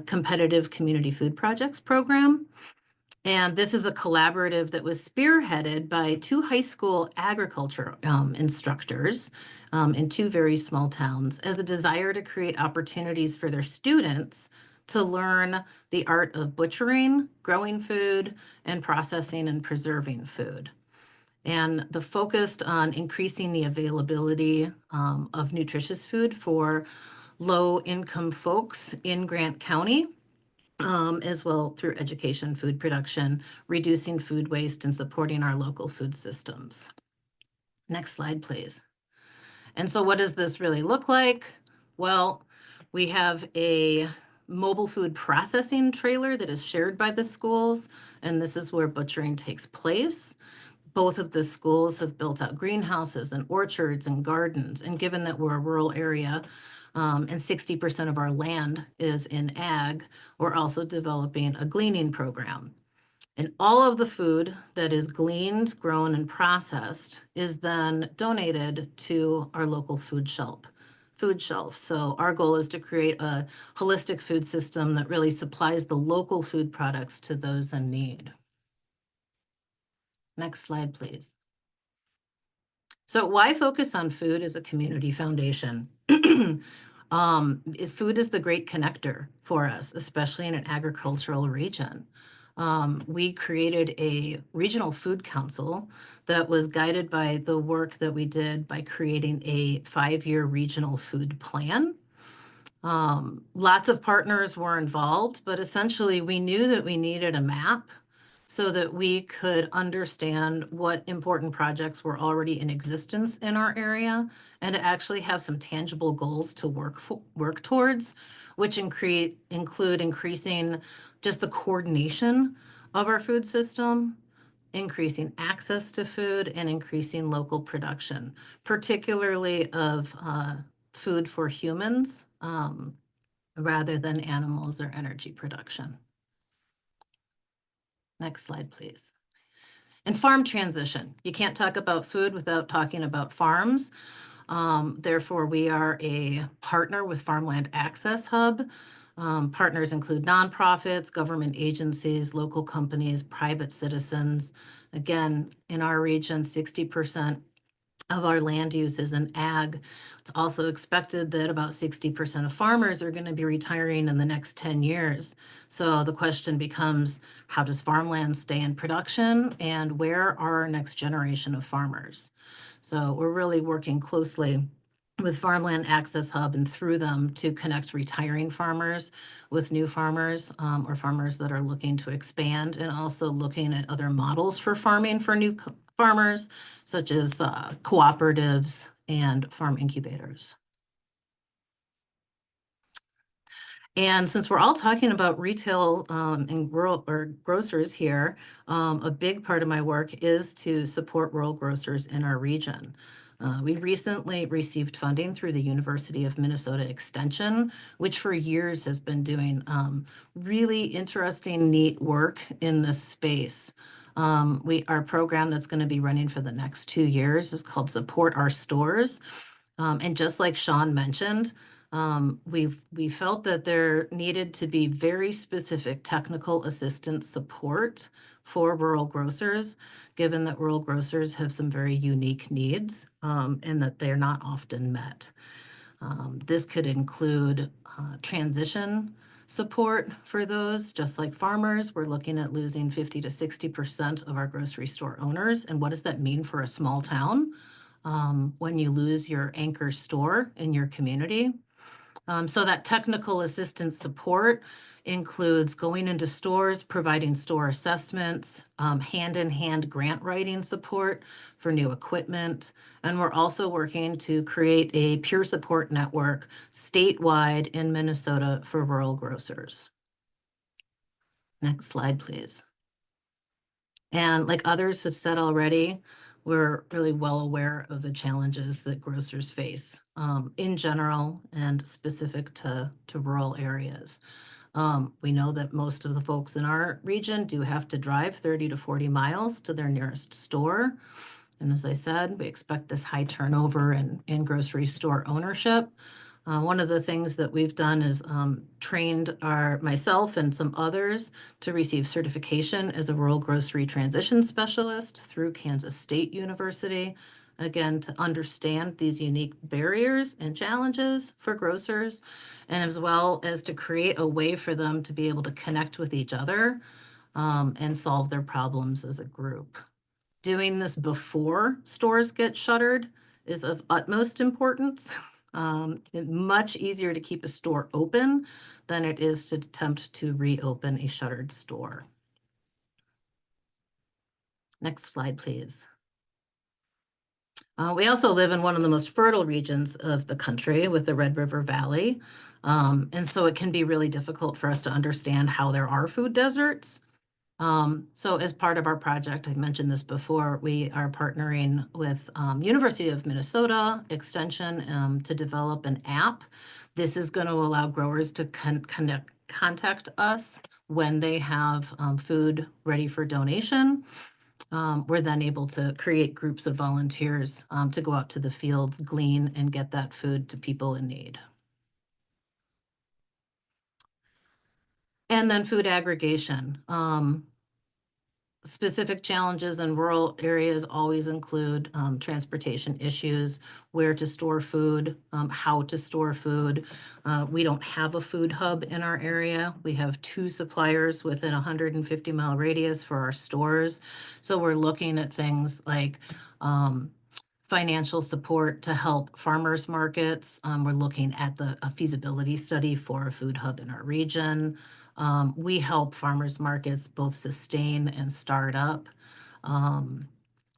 Competitive Community Food Projects program. And this is a collaborative that was spearheaded by 2 high school agriculture instructors in 2 very small towns as a desire to create opportunities for their students to learn the art of butchering, growing food, and processing and preserving food. And the focused on increasing the availability of nutritious food for low-income folks in Grant County, as well through education, food production, reducing food waste, and supporting our local food systems. Next slide, please. And so what does this really look like? Well, we have a mobile food processing trailer that is shared by the schools, and this is where butchering takes place. Both of the schools have built out greenhouses and orchards and gardens, and given that we're a rural area, and 60% of our land is in ag, we're also developing a gleaning program. And all of the food that is gleaned, grown, and processed is then donated to our local food shelf. So our goal is to create a holistic food system that really supplies the local food products to those in need. Next slide, please. So why focus on food as a community foundation? Food is the great connector for us, especially in an agricultural region. We created a regional food council that was guided by the work that we did by creating a 5-year regional food plan. Lots of partners were involved, but essentially we knew that we needed a map so that we could understand what important projects were already in existence in our area and to actually have some tangible goals to work towards, which include increasing just the coordination of our food system, increasing access to food, and increasing local production, particularly of food for humans rather than animals or energy production. Next slide, please. And farm transition. You can't talk about food without talking about farms. Therefore, we are a partner with Farmland Access Hub. Partners include nonprofits, government agencies, local companies, private citizens. Again, in our region, 60% of our land use is in ag. It's also expected that about 60% of farmers are going to be retiring in the next 10 years. So the question becomes, how does farmland stay in production and where are our next generation of farmers? So we're really working closely with Farmland Access Hub and through them to connect retiring farmers with new farmers or farmers that are looking to expand, and also looking at other models for farming for new farmers, such as cooperatives and farm incubators. And since we're all talking about retail and rural or grocers here, a big part of my work is to support rural grocers in our region. We recently received funding through the University of Minnesota Extension, which for years has been doing really interesting, neat work in this space. Our program that's going to be running for the next 2 years is called Support Our Stores. And just like Sean mentioned, we felt that there needed to be very specific technical assistance support for rural grocers, given that rural grocers have some very unique needs and that they're not often met. This could include transition support for those. Just like farmers, we're looking at losing 50 to 60% of our grocery store owners. And what does that mean for a small town when you lose your anchor store in your community? So that technical assistance support includes going into stores, providing store assessments, hand-in-hand grant writing support for new equipment. And we're also working to create a peer support network statewide in Minnesota for rural grocers. Next slide, please. And like others have said already, we're really well aware of the challenges that grocers face in general and specific to rural areas. We know that most of the folks in our region do have to drive 30 to 40 miles to their nearest store. And as I said, we expect this high turnover in grocery store ownership. One of the things that we've done is trained myself and some others to receive certification as a rural grocery transition specialist through Kansas State University. Again, to understand these unique barriers and challenges for grocers, and as well as to create a way for them to be able to connect with each other and solve their problems as a group. Doing this before stores get shuttered is of utmost importance. It's much easier to keep a store open than it is to attempt to reopen a shuttered store. Next slide, please. We also live in one of the most fertile regions of the country with the Red River Valley. And so it can be really difficult for us to understand how there are food deserts. So as part of our project, I mentioned this before, we are partnering with University of Minnesota Extension to develop an app. This is going to allow growers to contact us when they have food ready for donation. We're then able to create groups of volunteers to go out to the fields, glean, and get that food to people in need. And then food aggregation. Specific challenges in rural areas always include transportation issues, where to store food, how to store food. We don't have a food hub in our area. We have 2 suppliers within a 150-mile radius for our stores. So we're looking at things like financial support to help farmers markets. We're looking at a feasibility study for a food hub in our region. We help farmers markets both sustain and start up.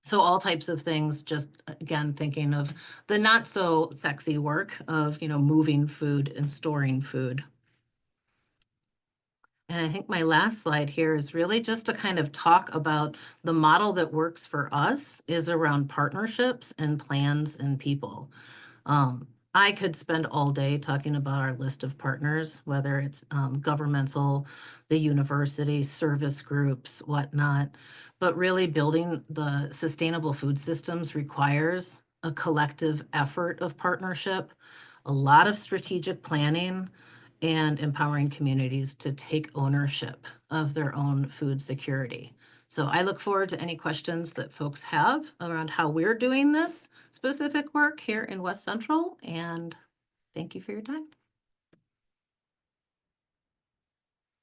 So all types of things, just again, thinking of the not so sexy work of, moving food and storing food. And I think my last slide here is really just to kind of talk about the model that works for us is around partnerships and plans and people. I could spend all day talking about our list of partners, whether it's governmental, the university, service groups, whatnot. But really building the sustainable food systems requires a collective effort of partnership, a lot of strategic planning, and empowering communities to take ownership of their own food security. So I look forward to any questions that folks have around how we're doing this specific work here in West Central, and thank you for your time.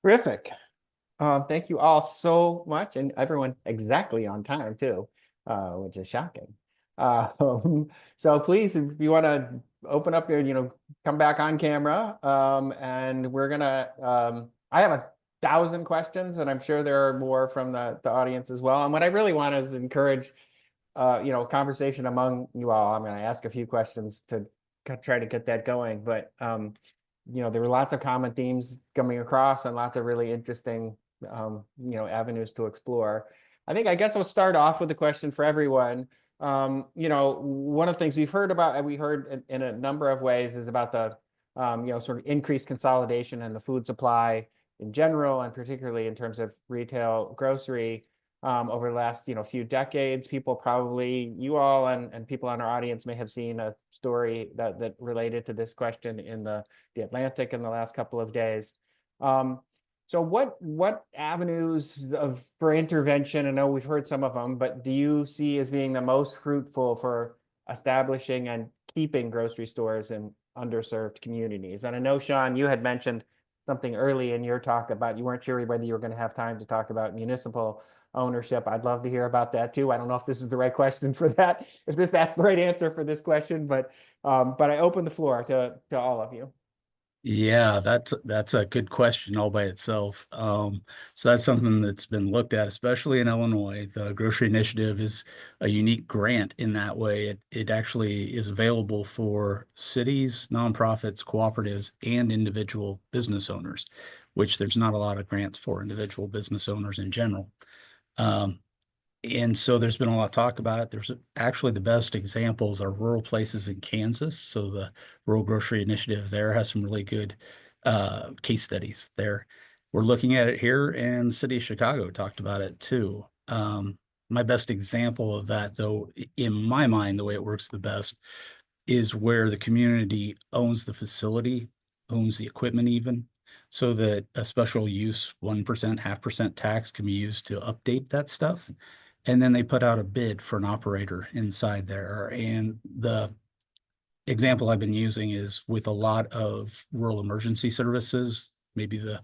Terrific. Thank you all so much, and everyone exactly on time too, which is shocking. So please, if you want to open up your, come back on camera, and we're gonna, I have 1,000 questions, and I'm sure there are more from the audience as well. And what I really want is encourage, conversation among you all. I'm going to ask a few questions to try to get that going, but there were lots of common themes coming across and lots of really interesting, avenues to explore. I guess we'll start off with a question for everyone. One of the things we heard in a number of ways is about the, sort of increased consolidation in the food supply in general, and particularly in terms of retail grocery over the last, few decades. People probably, you all and people in our audience may have seen a story that related to this question in the Atlantic in the last couple of days. So what avenues for intervention, I know we've heard some of them, but do you see as being the most fruitful for establishing and keeping grocery stores in underserved communities? And I know, Sean, you had mentioned something early in your talk about you weren't sure whether you were going to have time to talk about municipal ownership. I'd love to hear about that too. I don't know if this is the right question for that, if that's the right answer for this question, but I open the floor to all of you. Yeah, that's a good question all by itself. So that's something that's been looked at, especially in Illinois. The Grocery Initiative is a unique grant in that way. It actually is available for cities, nonprofits, cooperatives, and individual business owners. which there's not a lot of grants for individual business owners in general. And so there's been a lot of talk about it. There's actually the best examples are rural places in Kansas. So the Rural Grocery Initiative there has some really good case studies there. We're looking at it here, and the city of Chicago talked about it too. My best example of that, though, in my mind, the way it works the best is where the community owns the facility, owns the equipment even, so that a special use 1%, 0.5% tax can be used to update that stuff. And then they put out a bid for an operator inside there. And the example I've been using is with a lot of rural emergency services. Maybe the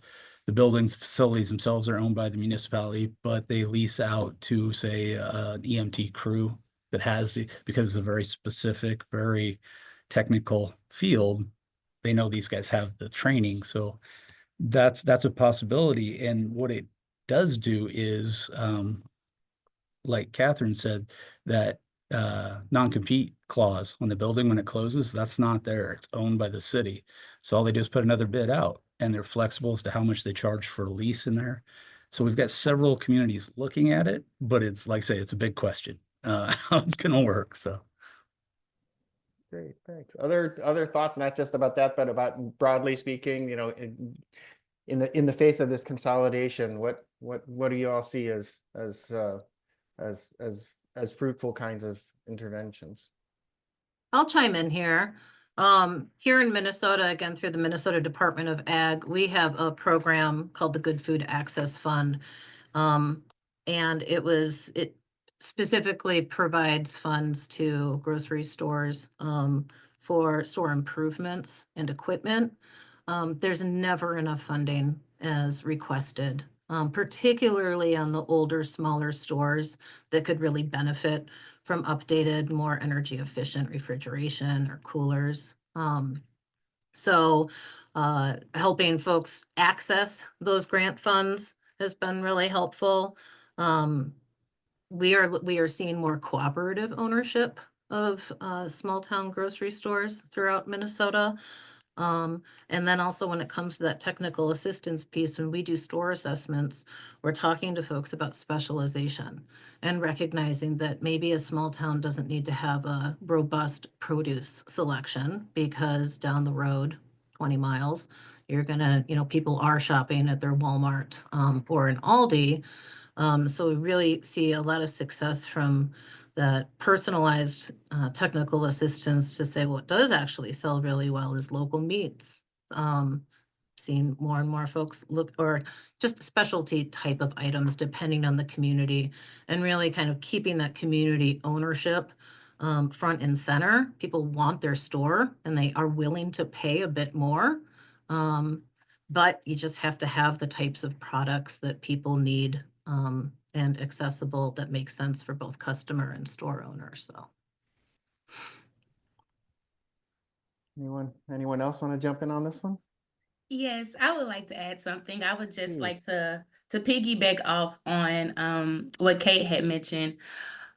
buildings, facilities themselves are owned by the municipality, but they lease out to, say, an EMT crew that has, because it's a very specific, very technical field. They know these guys have the training. So that's a possibility. And what it does do is, like Catherine said, that non-compete clause on the building when it closes, that's not there. It's owned by the city. So all they do is put another bid out, and they're flexible as to how much they charge for a lease in there. So we've got several communities looking at it, but it's like I say, it's a big question how it's going to work. So Great, thanks. Other thoughts, not just about that, but about broadly speaking, in the face of this consolidation, what do you all see as fruitful kinds of interventions? I'll chime in here. Here in Minnesota, again, through the Minnesota Department of Ag, we have a program called the Good Food Access Fund. And it specifically provides funds to grocery stores for store improvements and equipment. There's never enough funding as requested, particularly on the older, smaller stores that could really benefit from updated, more energy efficient refrigeration or coolers. So helping folks access those grant funds has been really helpful. We are seeing more cooperative ownership of small town grocery stores throughout Minnesota. And then also when it comes to that technical assistance piece, when we do store assessments, we're talking to folks about specialization and recognizing that maybe a small town doesn't need to have a robust produce selection because down the road, 20 miles, you're gonna, people are shopping at their Walmart or an Aldi. So we really see a lot of success from that personalized technical assistance to say what does actually sell really well is local meats. Seeing more and more folks look, or just specialty type of items depending on the community, and really kind of keeping that community ownership front and center. People want their store and they are willing to pay a bit more. But you just have to have the types of products that people need and accessible that makes sense for both customer and store owners. So anyone else want to jump in on this one? Yes, I would like to add something. I would just like Please. to piggyback off on what Kate had mentioned.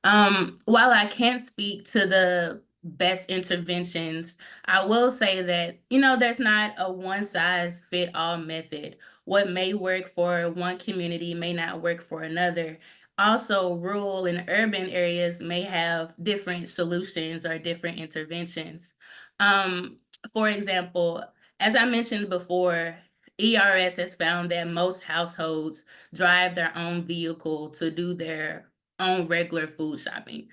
While I can't speak to the best interventions, I will say that, there's not a one size fit all method. What may work for one community may not work for another. Also, rural and urban areas may have different solutions or different interventions. For example, as I mentioned before, ERS has found that most households drive their own vehicle to do their own regular food shopping.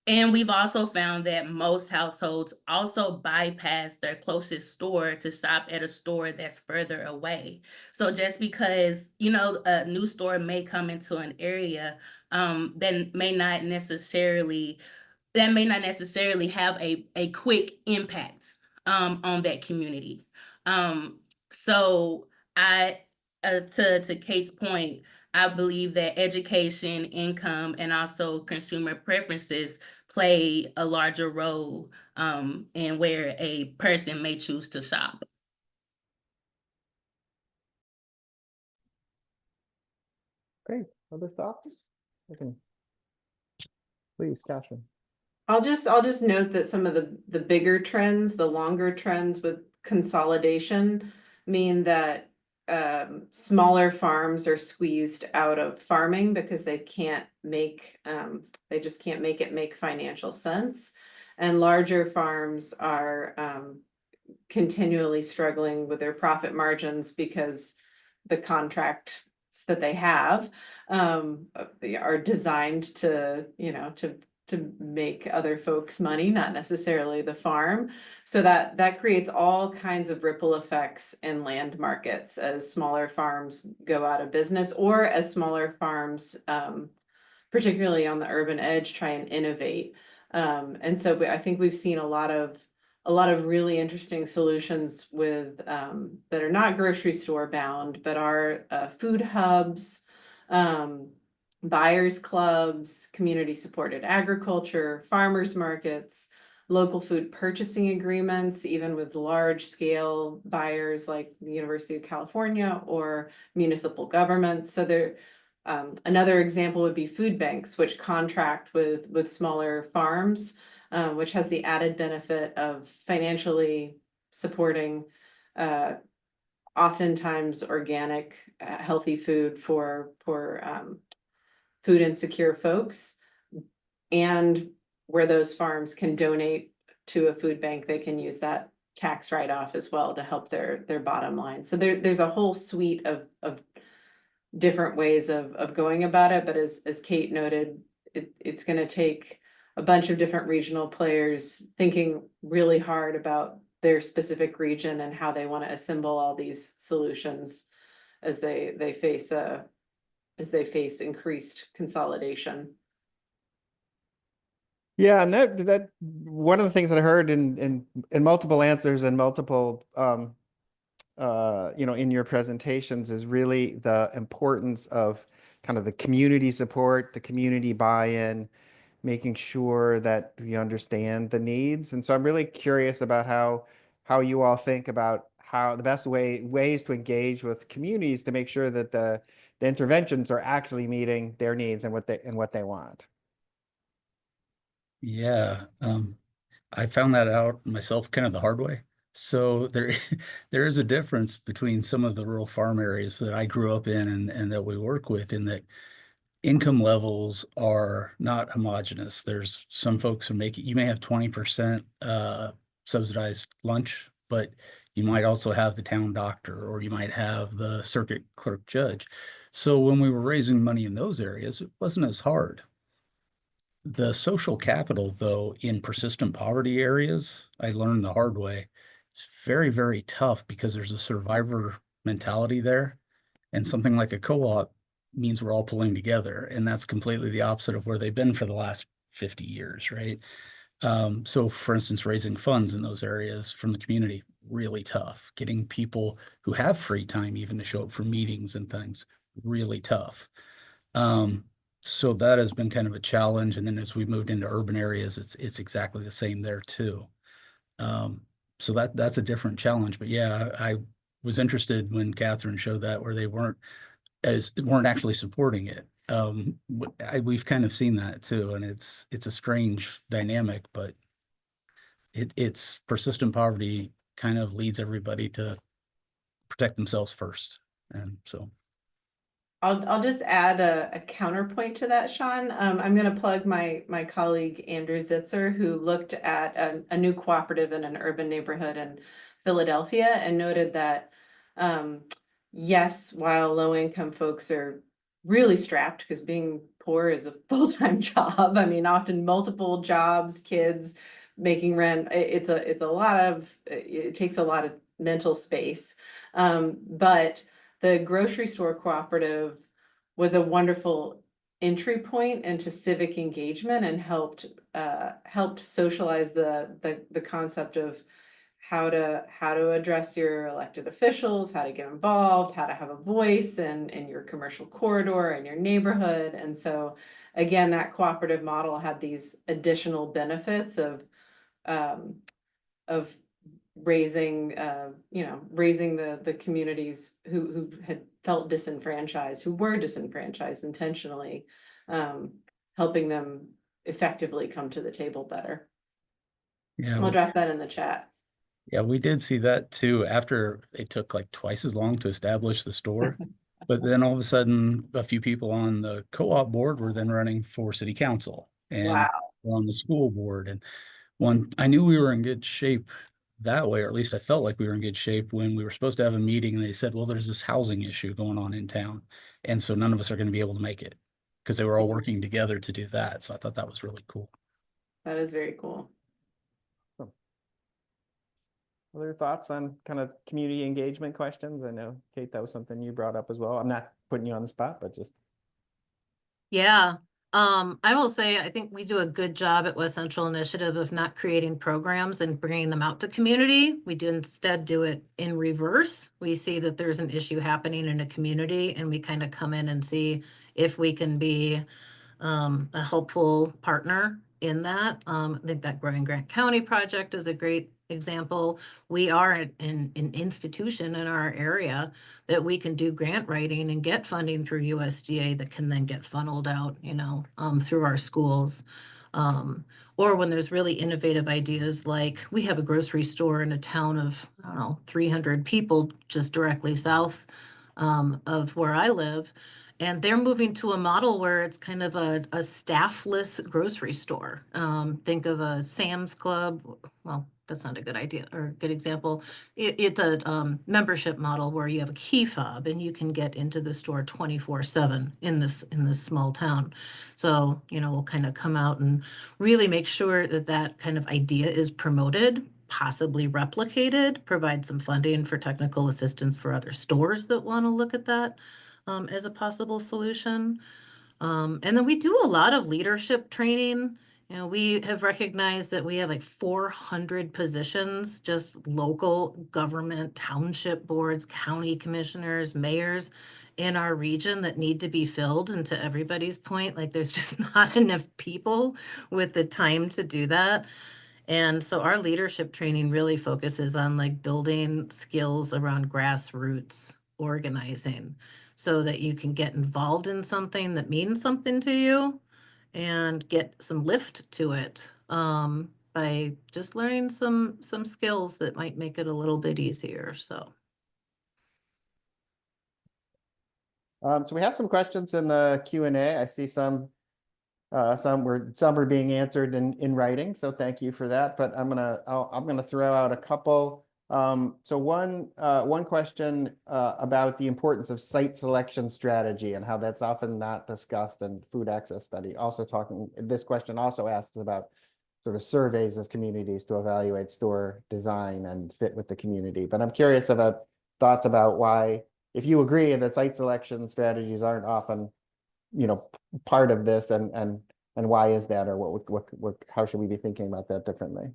And we've also found that most households also bypass their closest store to shop at a store that's further away. So just because, a new store may come into an area, that may not necessarily have a quick impact on that community. So to Kate's point, I believe that education, income, and also consumer preferences play a larger role in where a person may choose to shop. Great. Other thoughts? Please, Catherine. I'll just note that some of the bigger trends, the longer trends with consolidation, mean that smaller farms are squeezed out of farming because they can't make, they just can't make it make financial sense. And larger farms are continually struggling with their profit margins because the contracts that they have are designed to, to make other folks money, not necessarily the farm. So that creates all kinds of ripple effects in land markets as smaller farms go out of business, or as smaller farms, particularly on the urban edge, try and innovate. And so I think we've seen a lot of really interesting solutions with that are not grocery store bound, but are food hubs, buyers clubs, community supported agriculture, farmers markets, local food purchasing agreements, even with large scale buyers like the University of California or municipal governments. So there, another example would be food banks, which contract with smaller farms, which has the added benefit of financially supporting oftentimes organic, healthy food for food insecure folks. And where those farms can donate to a food bank, they can use that tax write-off as well to help their bottom line. So there's a whole suite of different ways of going about it. But as Kate noted, it's going to take a bunch of different regional players thinking really hard about their specific region and how they want to assemble all these solutions as they face increased consolidation. Yeah, and that one of the things that I heard in multiple answers and multiple in your presentations is really the importance of kind of the community support, the community buy-in, making sure that we understand the needs. And so I'm really curious about how you all think about how the best ways to engage with communities to make sure that the interventions are actually meeting their needs and what they want. Yeah, I found that out myself kind of the hard way. So there, there is a difference between some of the rural farm areas that I grew up in and that we work with, in that income levels are not homogeneous. There's some folks who you may have 20% subsidized lunch, but you might also have the town doctor, or you might have the circuit clerk judge. So when we were raising money in those areas, it wasn't as hard. The social capital, though, in persistent poverty areas, I learned the hard way. It's very, very tough because there's a survivor mentality there. And something like a co-op means we're all pulling together. And that's completely the opposite of where they've been for the last 50 years, right? So for instance, raising funds in those areas from the community, really tough. Getting people who have free time even to show up for meetings and things, really tough. So that has been kind of a challenge. And then as we moved into urban areas, it's exactly the same there too. So that's a different challenge. But yeah, I was interested when Catherine showed that, where they weren't actually supporting it. We've kind of seen that too, and it's a strange dynamic, but it's persistent poverty kind of leads everybody to protect themselves first. And so I'll just add a counterpoint to that, Sean. I'm going to plug my colleague Andrew Zitzer, who looked at a new cooperative in an urban neighborhood in Philadelphia and noted that yes, while low income folks are really strapped because being poor is a full-time job. I mean, often multiple jobs, kids, making rent. It takes a lot of mental space, but the grocery store cooperative was a wonderful entry point into civic engagement and helped socialize the concept of how to address your elected officials, how to get involved, how to have a voice in your commercial corridor and your neighborhood. And so again, that cooperative model had these additional benefits of raising the communities who had felt disenfranchised, who were disenfranchised intentionally, helping them effectively come to the table better. yeah, I'll drop that in the chat. Yeah, we did see that too after it took like twice as long to establish the store. But then all of a sudden, a few people on the co-op board were then running for city council and Wow. were on the school board. And I knew we were in good shape that way, or at least I felt like we were in good shape when we were supposed to have a meeting and they said, well, there's this housing issue going on in town. And so none of us are going to be able to make it because they were all working together to do that. So I thought that was really cool. That is very cool. Other thoughts on kind of community engagement questions? I know, Kate, that was something you brought up as well. I'm not putting you on the spot, but just. Yeah, I will say, I think we do a good job at West Central Initiative of not creating programs and bringing them out to community. We do instead do it in reverse. We see that there's an issue happening in a community and we kind of come in and see if we can be a helpful partner in that. I think that Growing Grant County project is a great example. We are an institution in our area that we can do grant writing and get funding through USDA that can then get funneled out, through our schools. Or when there's really innovative ideas, like we have a grocery store in a town of, I don't know, 300 people just directly south of where I live. And they're moving to a model where it's kind of a staffless grocery store. Think of a Sam's Club. Well, that's not a good idea or a good example. It's a membership model where you have a key fob and you can get into the store 24/7 in this small town. So, we'll kind of come out and really make sure that that kind of idea is promoted, possibly replicated, provide some funding for technical assistance for other stores that want to look at that as a possible solution. And then we do a lot of leadership training. We have recognized that we have like 400 positions, just local government, township boards, county commissioners, mayors in our region that need to be filled. And to everybody's point, like there's just not enough people with the time to do that. And so our leadership training really focuses on like building skills around grassroots organizing so that you can get involved in something that means something to you and get some lift to it by just learning some skills that might make it a little bit easier. So So we have some questions in the Q&A. I see some were being answered in writing, so thank you for that. But I'm gonna throw out a couple. So one question about the importance of site selection strategy and how that's often not discussed in food access study. This question also asks about sort of surveys of communities to evaluate store design and fit with the community. But I'm curious about thoughts about why, if you agree that site selection strategies aren't often, part of this, and why is that, or what how should we be thinking about that differently?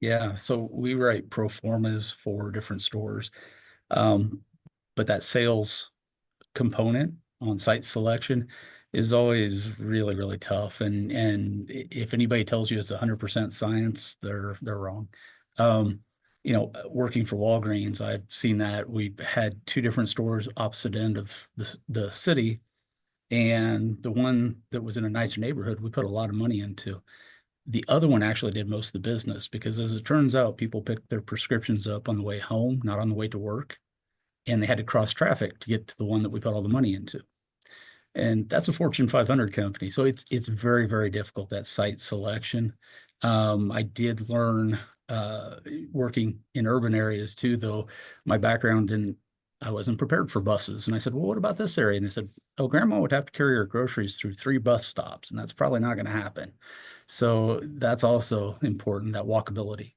Yeah, so we write pro formas for different stores. But that sales component on site selection is always really, really tough. And if anybody tells you it's 100% science, they're wrong. Working for Walgreens, I've seen that. We had two different stores opposite end of the city, and the one that was in a nicer neighborhood, we put a lot of money into. The other one actually did most of the business because, as it turns out, people picked their prescriptions up on the way home, not on the way to work. And they had to cross traffic to get to the one that we put all the money into. And that's a Fortune 500 company. So it's very, very difficult, that site selection. I did learn working in urban areas too, though my background I wasn't prepared for buses. And I said, well, what about this area? And they said, oh, grandma would have to carry her groceries through 3 bus stops, and that's probably not going to happen. So that's also important, that walkability.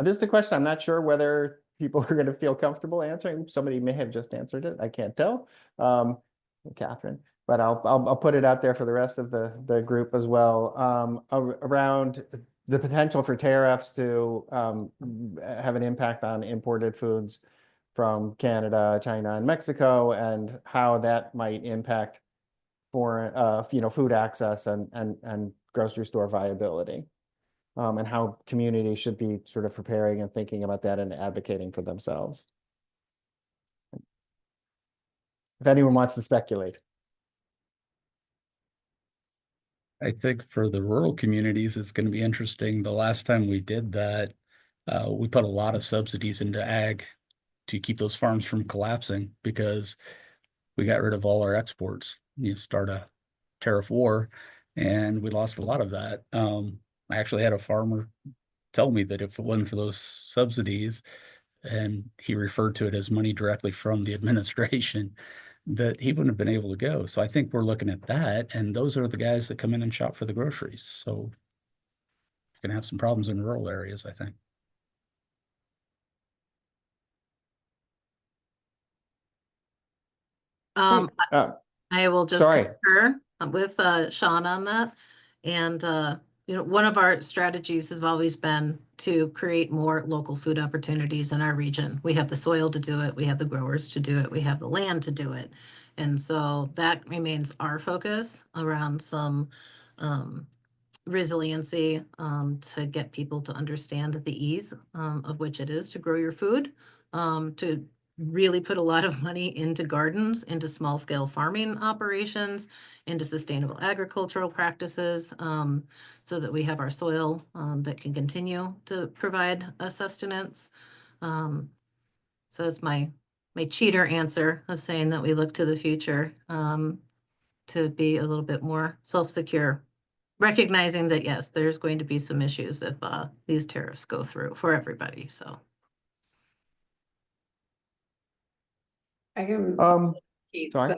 This is the question I'm not sure whether people are going to feel comfortable answering. Somebody may have just answered it. I can't tell. Catherine, but I'll put it out there for the rest of the group as well. Around the potential for tariffs to have an impact on imported foods from Canada, China, and Mexico, and how that might impact foreign, food access and grocery store viability. And how communities should be sort of preparing and thinking about that and advocating for themselves. If anyone wants to speculate. I think for the rural communities, it's going to be interesting. The last time we did that, we put a lot of subsidies into ag to keep those farms from collapsing because we got rid of all our exports. You start a tariff war, and we lost a lot of that. I actually had a farmer tell me that if it wasn't for those subsidies, and he referred to it as money directly from the administration, that he wouldn't have been able to go. So I think we're looking at that, and those are the guys that come in and shop for the groceries. So you're gonna have some problems in rural areas, I think. Um, Uh, I will just Sorry. concur with Sean on that. And one of our strategies has always been to create more local food opportunities in our region. We have the soil to do it, we have the growers to do it, we have the land to do it. And so that remains our focus around some resiliency to get people to understand the ease of which it is to grow your food, to really put a lot of money into gardens, into small scale farming operations, into sustainable agricultural practices, so that we have our soil that can continue to provide a sustenance. So it's my cheater answer of saying that we look to the future to be a little bit more self-secure, recognizing that, yes, there's going to be some issues if these tariffs go through for everybody, so. I can Kate's sorry.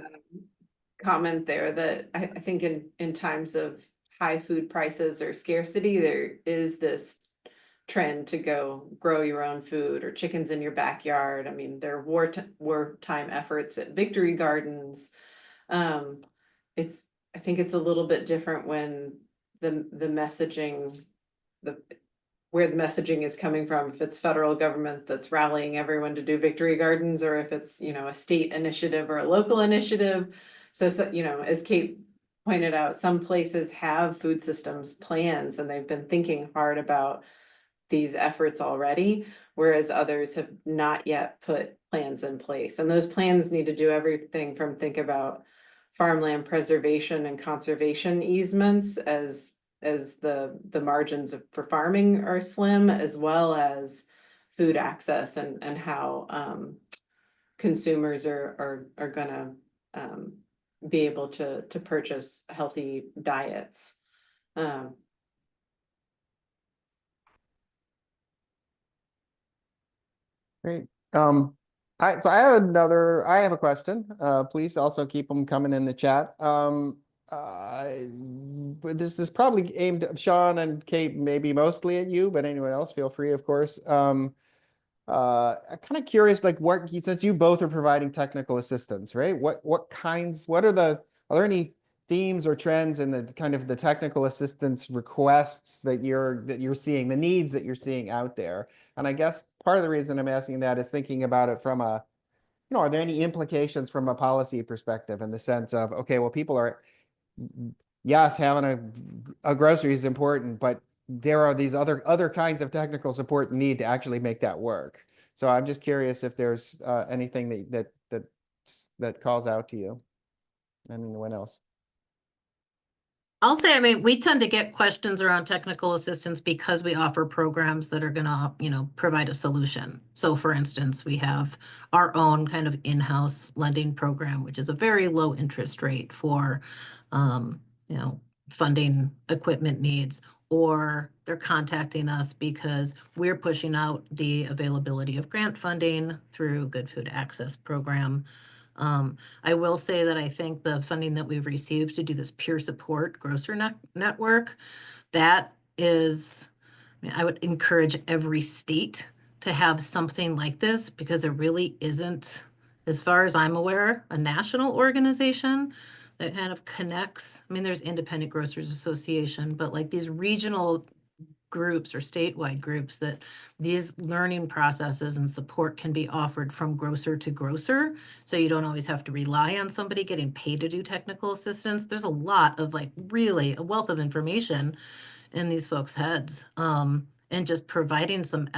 comment there that I think in times of high food prices or scarcity, there is this trend to go grow your own food or chickens in your backyard. I mean, there are wartime efforts at victory gardens. I think it's a little bit different when the messaging, where the messaging is coming from, if it's federal government that's rallying everyone to do victory gardens, or if it's, a state initiative or a local initiative. So, as Kate pointed out, some places have food systems plans and they've been thinking hard about these efforts already, whereas others have not yet put plans in place. And those plans need to do everything from think about farmland preservation and conservation easements as the margins for farming are slim, as well as food access and how consumers are gonna be able to purchase healthy diets. Great. I have a question. Please also keep them coming in the chat. But this is probably aimed at Sean and Kate, maybe mostly at you, but anyone else, feel free, of course. I'm kind of curious, like since you both are providing technical assistance, right? Are there any themes or trends in the kind of the technical assistance requests that you're seeing, the needs that you're seeing out there? And I guess part of the reason I'm asking that is thinking about it from are there any implications from a policy perspective in the sense of, okay, well, people are, yes, having a grocery is important, but there are these other kinds of technical support need to actually make that work. So I'm just curious if there's anything that calls out to you. Anyone else? I'll say, I mean, we tend to get questions around technical assistance because we offer programs that are gonna, provide a solution. So for instance, we have our own kind of in-house lending program, which is a very low interest rate for, funding equipment needs, or they're contacting us because we're pushing out the availability of grant funding through Good Food Access Program. I will say that I think the funding that we've received to do this peer support grocer network, that is, I would encourage every state to have something like this because it really isn't, as far as I'm aware, a national organization that kind of connects. I mean, there's Independent Grocers Association, but like these regional groups or statewide groups that these learning processes and support can be offered from grocer to grocer. So you don't always have to rely on somebody getting paid to do technical assistance. There's a lot of really a wealth of information in these folks' heads. And just providing some,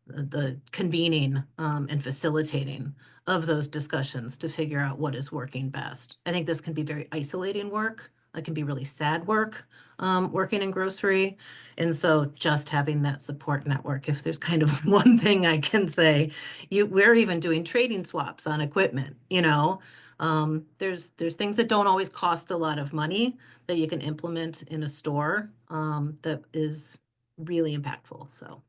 the convening and facilitating of those discussions to figure out what is working best. I think this can be very isolating work It can be really sad work, working in grocery. And so just having that support network, if there's kind of one thing I can say, we're even doing trading swaps on equipment, you know. There's things that don't always cost a lot of money that you can implement in a store, that is really impactful, so.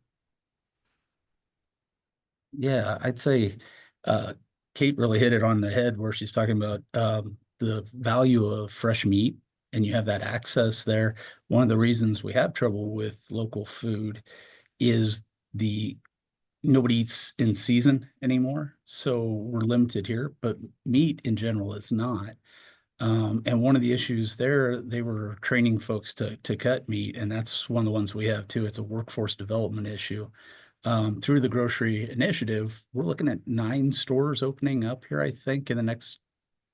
Yeah, I'd say Kate really hit it on the head where she's talking about the value of fresh meat, and you have that access there. One of the reasons we have trouble with local food is nobody eats in season anymore, so we're limited here, but meat in general is not. And one of the issues there, they were training folks to cut meat, and that's one of the ones we have too. It's a workforce development issue. Through the grocery initiative, we're looking at 9 stores opening up here, I think, in the next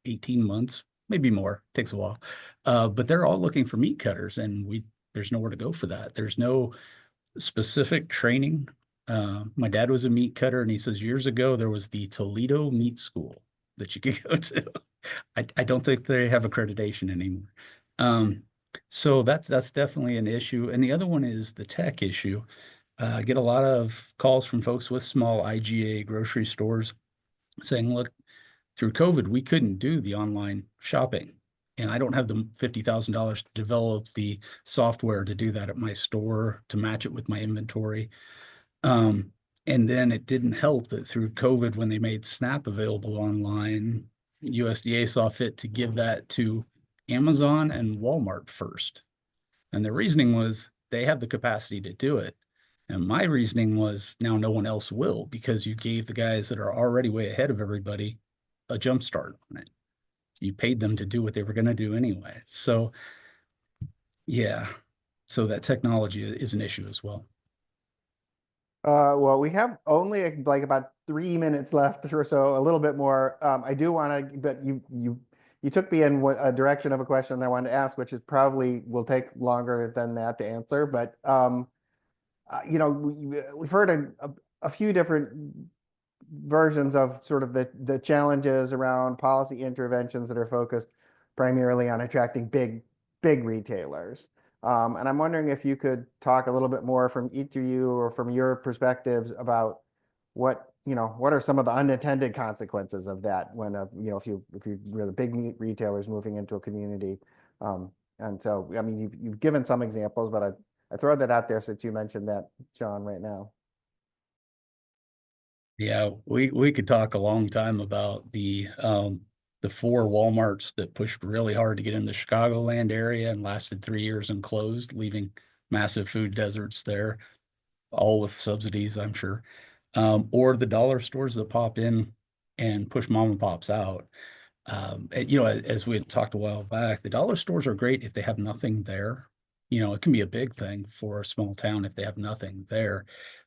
18 months, maybe more. Takes a while. But they're all looking for meat cutters, and there's nowhere to go for that. There's no specific training. My dad was a meat cutter, and he says years ago there was the Toledo Meat School that you could go to. I don't think they have accreditation anymore. So that's definitely an issue. And the other one is the tech issue. I get a lot of calls from folks with small IGA grocery stores saying, look, through COVID, we couldn't do the online shopping. And I don't have the $50,000 to develop the software to do that at my store to match it with my inventory. And then it didn't help that through COVID, when they made SNAP available online, USDA saw fit to give that to Amazon and Walmart first. And the reasoning was they have the capacity to do it. And my reasoning was now no one else will, because you gave the guys that are already way ahead of everybody a jump start on it. You paid them to do what they were going to do anyway. So yeah, so that technology is an issue as well. Well, we have only like about 3 minutes left or so, a little bit more. I do want to, but you took me in a direction of a question I wanted to ask, which is probably will take longer than that to answer. But you know, we've heard a few different versions of sort of the challenges around policy interventions that are focused primarily on attracting big retailers. And I'm wondering if you could talk a little bit more from each of you or from your perspectives about what are some of the unintended consequences of that when if you the big retailers moving into a community. And so, I mean, you've given some examples, but I throw that out there since you mentioned that, John, right now. Yeah, we could talk a long time about the 4 Walmarts that pushed really hard to get in the Chicagoland area and lasted 3 years and closed, leaving massive food deserts there, all with subsidies, I'm sure. Or the dollar stores that pop in and push mom and pops out. And, as we had talked a while back, the dollar stores are great if they have nothing there. It can be a big thing for a small town if they have nothing there.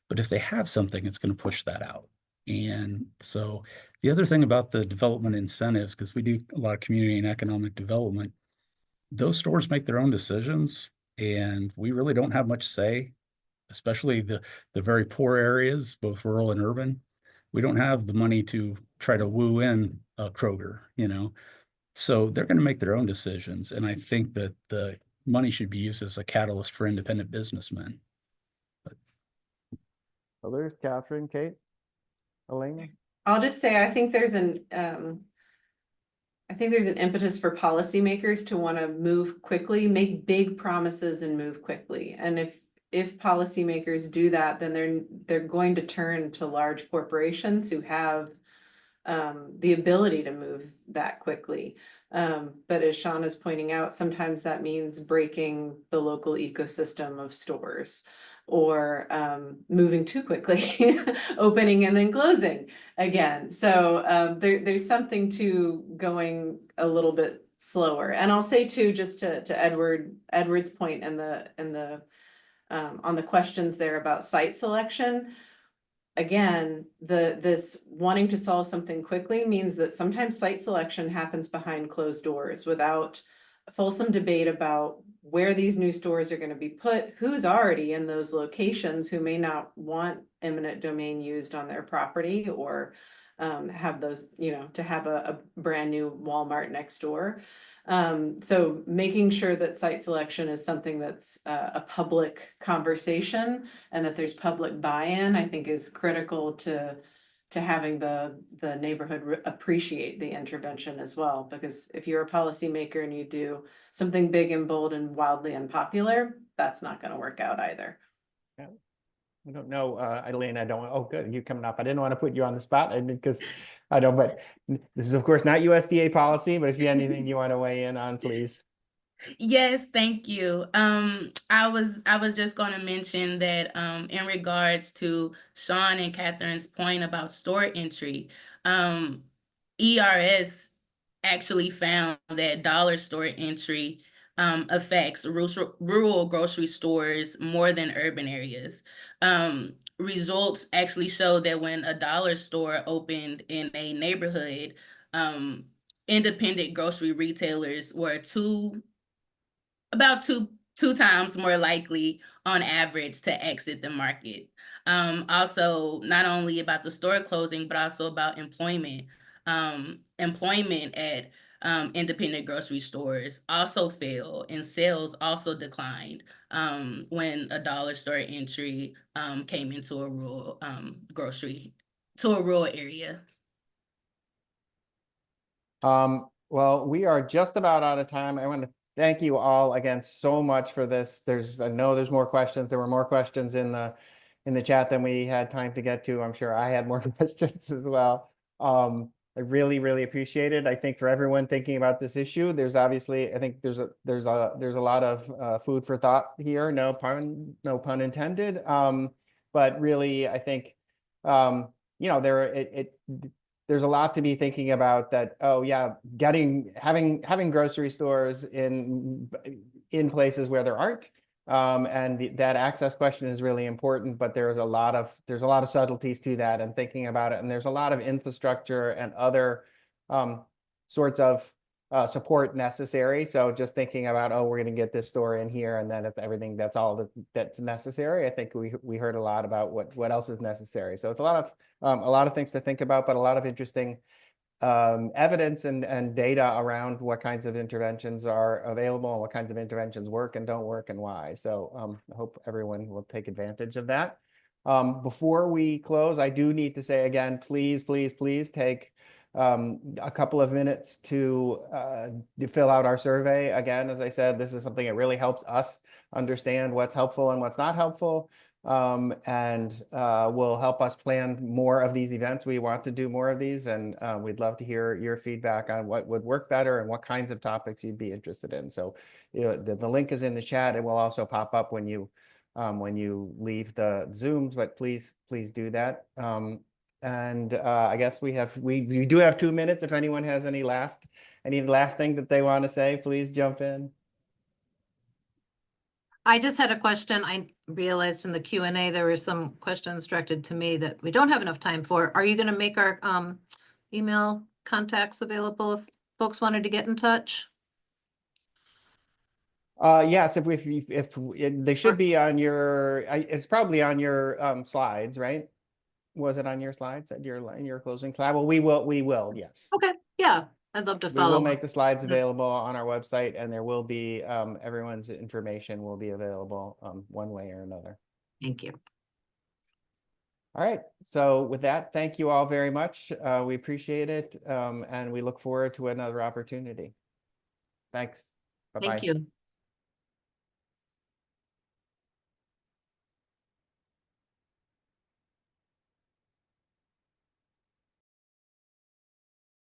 But if they have something, it's going to push that out. And so the other thing about the development incentives, because we do a lot of community and economic development, those stores make their own decisions, and we really don't have much say, especially the very poor areas, both rural and urban. We don't have the money to try to woo in a Kroger, so they're going to make their own decisions. And I think that the money should be used as a catalyst for independent businessmen. Others, Catherine, Kate, Elena? I'll just say, I think there's an impetus for policymakers to want to move quickly, make big promises and move quickly. And if policymakers do that, then they're going to turn to large corporations who have the ability to move that quickly. But as Sean is pointing out, sometimes that means breaking the local ecosystem of stores, or moving too quickly, opening and then closing again. So there's something to going a little bit slower. And I'll say too, just to Edward's point and on the questions there about site selection. Again, this wanting to solve something quickly means that sometimes site selection happens behind closed doors without a fulsome debate about where these new stores are going to be put, who's already in those locations who may not want eminent domain used on their property, or have those, to have a brand new Walmart next door. So making sure that site selection is something that's a public conversation and that there's public buy-in, I think is critical to having the neighborhood appreciate the intervention as well. Because if you're a policymaker and you do something big and bold and wildly unpopular, that's not going to work out either. Yeah. I don't know, Eileen, I don't, oh, good, you coming up. I didn't want to put you on the spot because I don't, but this is of course not USDA policy, but if you have anything you want to weigh in on, please. Yes, thank you. I was just going to mention that in regards to Sean and Catherine's point about store entry, ERS actually found that dollar store entry affects rural grocery stores more than urban areas. Results actually show that when a dollar store opened in a neighborhood, independent grocery retailers were about two times more likely on average to exit the market. Also, not only about the store closing, but also about employment. Employment at independent grocery stores also fell, and sales also declined when a dollar store entry came into a rural rural area. Well, we are just about out of time. I want to thank you all again so much for this. I know there's more questions. There were more questions in the chat than we had time to get to. I'm sure I had more questions as well. I really, really appreciate it. I think for everyone thinking about this issue, there's obviously, I think there's a lot of food for thought here. No pun intended. But really, I think you know, there's a lot to be thinking about that. Oh yeah, having grocery stores in places where there aren't, and that access question is really important. But there's a lot of subtleties to that, and thinking about it. And there's a lot of infrastructure and other sorts of support necessary. So just thinking about, oh, we're going to get this store in here, and then it's everything. That's all that's necessary. I think we heard a lot about what else is necessary. So it's a lot of things to think about, but a lot of interesting evidence and data around what kinds of interventions are available and what kinds of interventions work and don't work and why. So I hope everyone will take advantage of that. Before we close, I do need to say again, please take a couple of minutes to fill out our survey. Again, as I said, this is something that really helps us understand what's helpful and what's not helpful, and will help us plan more of these events. We want to do more of these, and we'd love to hear your feedback on what would work better and what kinds of topics you'd be interested in. So the link is in the chat. It will also pop up when you leave the Zooms, but please do that. And I guess we do have 2 minutes. If anyone has any last thing that they want to say, please jump in. I just had a question. I realized in the Q&A there were some questions directed to me that we don't have enough time for. Are you going to make our email contacts available if folks wanted to get in touch? Yes, if they should be on your, it's probably on your slides, right? Was it on your slides in your closing slide? Well, we will, yes. Okay, yeah, I'd love to We follow will up. make the slides available on our website, and there will be everyone's information will be available one way or another. Thank you. All right. So with that, thank you all very much. We appreciate it, and we look forward to another opportunity. Thanks. Bye-bye. Thank you.